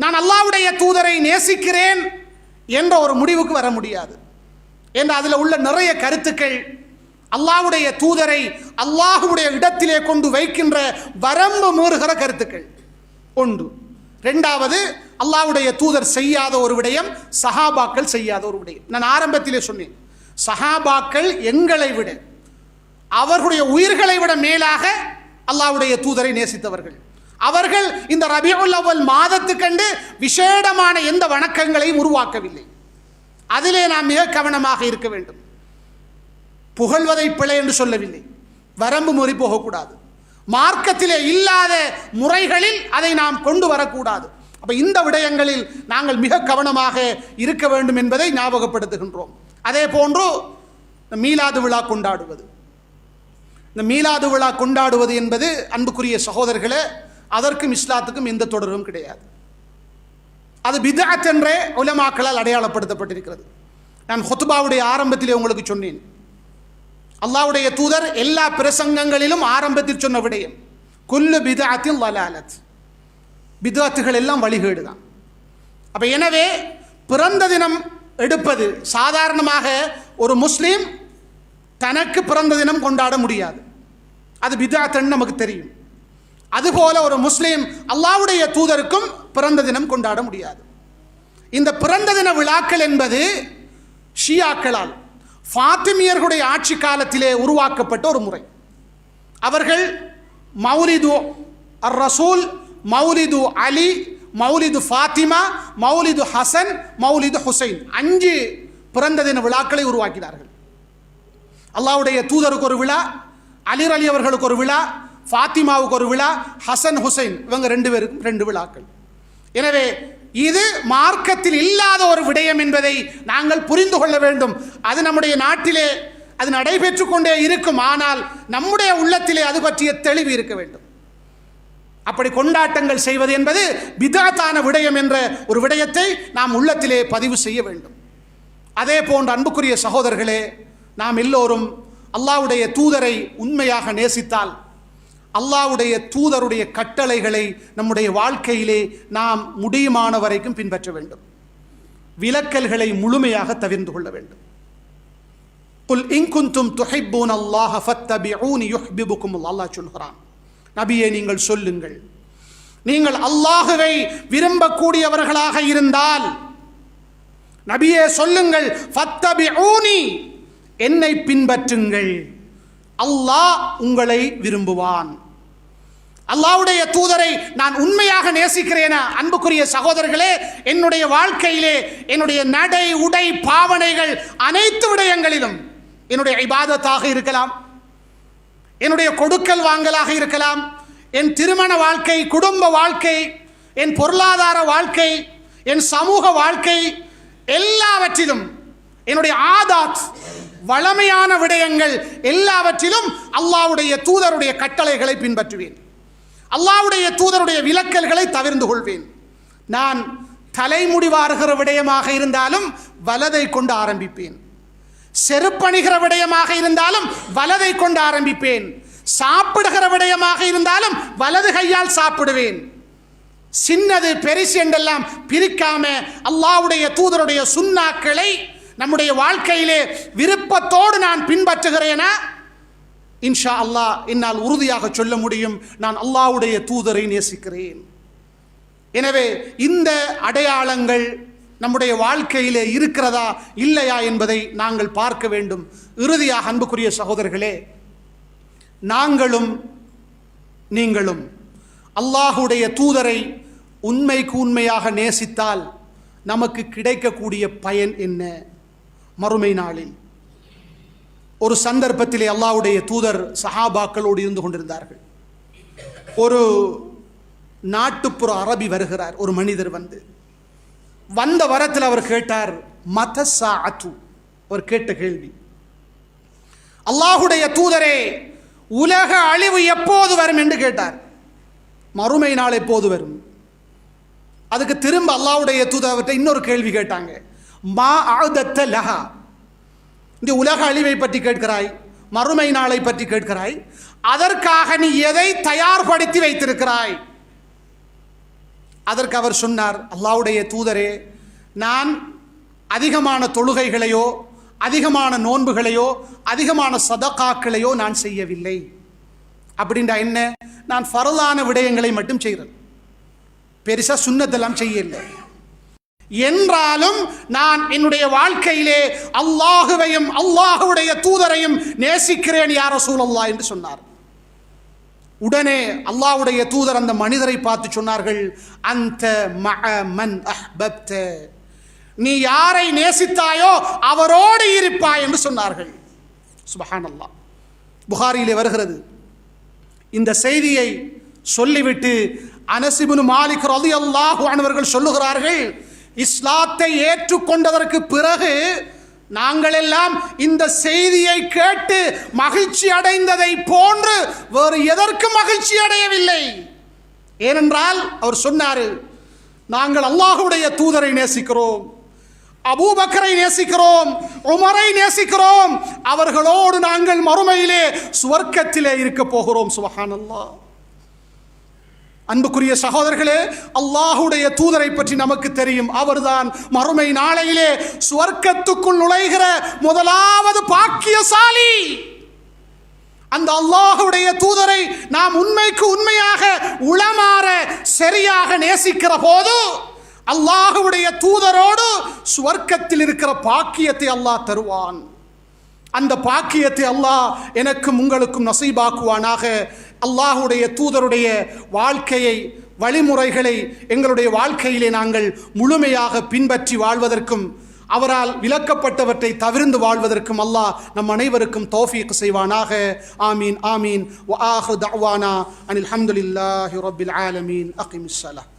நான் அல்லாஹ்வுடைய தூதரை நேசிக்கிறேன் என்ற ஒரு முடிவுக்கு வர முடியாது. என்ற அதில் உள்ள நிறைய கருத்துக்கள் அல்லாஹ்வுடைய தூதரை அல்லாஹ்வுடைய இடத்திலே கொண்டு வைக்கின்ற வரம்பு மீறுகிற கருத்துக்கள் ஒன்று. இரண்டாவது, அல்லாஹ்வுடைய தூதர் செய்யாத ஒரு விடயம், சஹாபாக்கள் செய்யாத ஒரு விடயம். நான் ஆரம்பத்திலே சொன்னேன், சஹாபாக்கள் எங்களை விட, அவர்களுடைய உயிர்களை விட மேலாக அல்லாஹ்வுடைய தூதரை நேசித்தவர்கள். அவர்கள் இந்த ரபீஉல் அவ்வல் மாதத்துக்கண்டு விசேடமான எந்த வணக்கங்களையும் உருவாக்கவில்லை. அதிலே நாம் மிக கவனமாக இருக்க வேண்டும். புகழ்வதை பிழை என்று சொல்லவில்லை, வரம்பு மீறி போகக்கூடாது. மார்க்கத்திலே இல்லாத முறைகளில் அதை நாம் கொண்டு வரக்கூடாது. அப்ப இந்த விடயங்களில் நாங்கள் மிக கவனமாக இருக்க வேண்டும் என்பதை ஞாபகப்படுத்துகின்றோம். அதே போன்று மீலாது விழா கொண்டாடுவது, இந்த மீலாது விழா கொண்டாடுவது என்பது அன்புக்குரிய சகோதரர்களே, அதற்கும் இஸ்லாத்துக்கும் எந்த தொடர்பும் கிடையாது. அது பித்அத் என்றே உலமாக்களால் அடையாளப்படுத்தப்பட்டிருக்கிறது. நான் ஹுத்பாவுடைய ஆரம்பத்திலே உங்களுக்கு சொன்னேன், அல்லாஹ்வுடைய தூதர் எல்லா பிரசங்கங்களிலும் ஆரம்பத்தில் சொன்ன விடயம் குல்லு பித்அத்தின் லலாலத், பித்அத்துகள் எல்லாம் வழிகேடு தான். அப்ப எனவே பிறந்த தினம் எடுப்பது சாதாரணமாக ஒரு முஸ்லீம் தனக்கு பிறந்த தினம் கொண்டாட முடியாது, அது பித்அத்னு நமக்கு தெரியும். அதுபோல ஒரு முஸ்லீம் அல்லாஹ்வுடைய தூதருக்கும் பிறந்த தினம் கொண்டாட முடியாது. இந்த பிறந்த தின விழாக்கள் என்பது ஷியாக்களால் ஃபாத்திமியர்களுடைய ஆட்சி காலத்திலே உருவாக்கப்பட்ட ஒரு முறை. அவர்கள் மௌலிது அர் ரசூல், மௌலிது அலி, மௌலிது ஃபாத்திமா, மௌலிது ஹசன், மௌலிது ஹுசைன் 5 பிறந்த தின விழாக்களை உருவாக்கினார்கள். அல்லாஹ்வுடைய தூதருக்கு ஒரு விழா, அலி அலி அவர்களுக்கு ஒரு விழா, ஃபாத்திமாவுக்கு ஒரு விழா, ஹசன் ஹுசைன் இவங்க 2 பேருக்கும் 2 விழாக்கள். எனவே இது மார்க்கத்தில் இல்லாத ஒரு விடயம் என்பதை நாங்கள் புரிந்து கொள்ள வேண்டும். அது நம்முடைய நாட்டிலே அது நடைபெற்று கொண்டே இருக்கும், ஆனால் நம்முடைய உள்ளத்திலே அது பற்றிய தெளிவு இருக்க வேண்டும். அப்படி கொண்டாட்டங்கள் செய்வது என்பது பித்அத்தான விடயம் என்ற ஒரு விடயத்தை நாம் உள்ளத்திலே பதிவு செய்ய வேண்டும். அதே போன்ற அன்புக்குரிய சகோதரர்களே, நாம் எல்லோரும் அல்லாஹ்வுடைய தூதரை உண்மையாக நேசித்தால் அல்லாஹ்வுடைய தூதருடைய கட்டளைகளை நம்முடைய வாழ்க்கையிலே நாம் முடியுமான வரைக்கும் பின்பற்ற வேண்டும். விலக்கல்களை முழுமையாக தவிர்த்து கொள்ள வேண்டும். குல் இன் குன்தும் துஹிப்பூனல்லாஹ ஃபத்தபிஊனி யுஹ்பிபுக்குமுல்லாஹ், அல்லாஹ் சொல்கிறான், நபியே நீங்கள் சொல்லுங்கள், நீங்கள் அல்லாஹ்வை விரும்பக்கூடியவர்களாக இருந்தால் நபியே சொல்லுங்கள், ஃபத்தபிஊனி என்னை பின்பற்றுங்கள், அல்லாஹ் உங்களை விரும்புவான். அல்லாஹ்வுடைய தூதரை நான் உண்மையாக நேசிக்கிறேனா? அன்புக்குரிய சகோதரர்களே, என்னுடைய வாழ்க்கையிலே என்னுடைய நடை உடை பாவனைகள் அனைத்து விடயங்களிலும், என்னுடைய இபாதத்தாக இருக்கலாம், என்னுடைய கொடுக்கல் வாங்கலாக இருக்கலாம், என் திருமண வாழ்க்கை, குடும்ப வாழ்க்கை, என் பொருளாதார வாழ்க்கை, என் சமூக வாழ்க்கை, எல்லாவற்றிலும் என்னுடைய ஆதாத் வளமையான விடயங்கள் எல்லாவற்றிலும் அல்லாஹ்வுடைய தூதருடைய கட்டளைகளை பின்பற்றுவேன், அல்லாஹ்வுடைய தூதருடைய விலக்கல்களை தவிர்த்து கொள்வேன். நான் தலைமுடி வாருகிற விடயமாக இருந்தாலும் வலதை கொண்டு ஆரம்பிப்பேன், செருப்பணிகிற விடயமாக இருந்தாலும் வலதை கொண்டு ஆரம்பிப்பேன், சாப்பிடுகிற விடயமாக இருந்தாலும் வலது கையால் சாப்பிடுவேன். சின்னது பெரிசு என்றெல்லாம் பிரிக்காம அல்லாஹ்வுடைய தூதருடைய சுன்னாக்களை நம்முடைய வாழ்க்கையிலே விருப்பத்தோடு நான் பின்பற்றுகிறேனா? இன்ஷா அல்லாஹ் என்னால் உறுதியாக சொல்ல முடியும், நான் அல்லாஹ்வுடைய தூதரை நேசிக்கிறேன். எனவே இந்த அடையாளங்கள் நம்முடைய வாழ்க்கையிலே இருக்கிறதா இல்லையா என்பதை நாங்கள் பார்க்க வேண்டும். இறுதியாக அன்புக்குரிய சகோதரர்களே, நாங்களும் நீங்களும் அல்லாஹ்வுடைய தூதரை உண்மைக்கு உண்மையாக நேசித்தால் நமக்கு கிடைக்கக்கூடிய பயன் என்ன? மறுமை நாளில் ஒரு சந்தர்ப்பத்திலே அல்லாஹ்வுடைய தூதர் சஹாபாக்களோடு இருந்து கொண்டிருந்தார்கள். ஒரு நாட்டுப்புற அரபி வருகிறார், ஒரு மனிதர் வந்த வரத்தில் அவர் கேட்டார், மதசாஅத்து, அவர் கேட்ட கேள்வி, அல்லாஹ்வுடைய தூதரே உலக அழிவு எப்போது வரும் என்று கேட்டார். மறுமை நாள் எப்போது வரும்? அதுக்கு திரும்ப அல்லாஹ்வுடைய தூதர்கிட்ட இன்னொரு கேள்வி கேட்டாங்க, மா அஅதத்த லஹா, இந்த உலக அழிவை பற்றி கேட்கிறாய், மறுமை நாளை பற்றி கேட்கிறாய், அதற்காக நீ எதை தயார்படுத்தி வைத்திருக்கிறாய்? அதற்கு அவர் சொன்னார், அல்லாஹ்வுடைய தூதரே, நான் அதிகமான தொழுகைகளையோ அதிகமான நோன்புகளையோ அதிகமான சதகாக்களையோ நான் செய்யவில்லை. அப்படின்றா என்ன? நான் ஃபர்லான விடயங்களை மட்டும் செய்கிறேன், பெருசா சுன்னத்தெல்லாம் செய்யல. என்றாலும் நான் என்னுடைய வாழ்க்கையிலே அல்லாஹுவையும் அல்லாஹுடைய தூதரையும் நேசிக்கிறேன் யா ரசூலல்லாஹ் என்று சொன்னார். உடனே அல்லாஹ்வுடைய தூதர் அந்த மனிதரை பார்த்து சொன்னார்கள், அந்த மஅ மன் அஹ்பப்த, நீ யாரை நேசித்தாயோ அவரோடு இருப்பாய் என்று சொன்னார்கள். சுப்ஹானல்லாஹ். புகாரியிலே வருகிறது. இந்த செய்தியை சொல்லிவிட்டு அனஸ் இப்னு மாலிக் ரலியல்லாஹு அன்ஹு அவர்கள் சொல்லுகிறார்கள், இஸ்லாத்தை ஏற்றுக்கொண்டதற்கு பிறகு நாங்கள் எல்லாம் இந்த செய்தியை கேட்டு மகிழ்ச்சி அடைந்ததை போன்று வேறு எதற்கும் மகிழ்ச்சி அடையவில்லை. ஏனென்றால் அவர் சொன்னார், நாங்கள் அல்லாஹ்வுடைய தூதரை நேசிக்கிறோம், அபூபக்கரை நேசிக்கிறோம், உமரை நேசிக்கிறோம், அவர்களோடு நாங்கள் மறுமையிலே சுவர்க்கத்திலே இருக்க போகிறோம். சுப்ஹானல்லாஹ். அன்புக்குரிய சகோதரர்களே, அல்லாஹ்வுடைய தூதரை பற்றி நமக்கு தெரியும். அவர்தான் மறுமை நாளையிலே சுவர்க்கத்துக்குள் நுழைகிற முதலாவது பாக்கியசாலி. அந்த அல்லாஹ்வுடைய தூதரை நாம் உண்மைக்கு உண்மையாக உளமாற சரியாக நேசிக்கிற போது அல்லாஹ்வுடைய தூதரோடு சுவர்க்கத்தில் இருக்கிற பாக்கியத்தை அல்லாஹ் தருவான். அந்த பாக்கியத்தை அல்லாஹ் எனக்கும் உங்களுக்கும் நசீபாக்குவானாக. அல்லாஹ்வுடைய தூதருடைய வாழ்க்கையை, வழிமுறைகளை எங்களுடைய வாழ்க்கையிலே நாங்கள் முழுமையாக பின்பற்றி வாழ்வதற்கும் அவரால் விலக்கப்பட்டவற்றை தவிர்ந்து வாழ்வதற்கும் அல்லாஹ் நம் அனைவருக்கும் தௌஃபீக் செய்வானாக. ஆமீன் ஆமீன். வ ஆஹிரு தஅவானா அனில் ஹம்துலில்லாஹி ரப்பில் ஆலமீன். அகிமிஸ் ஸலாத்.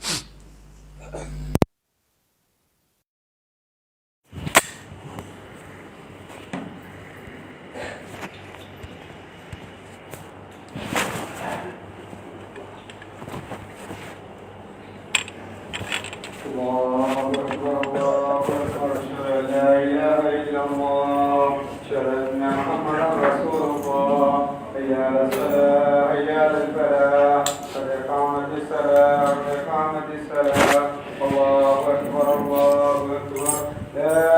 الله أكبر الله أكبر لا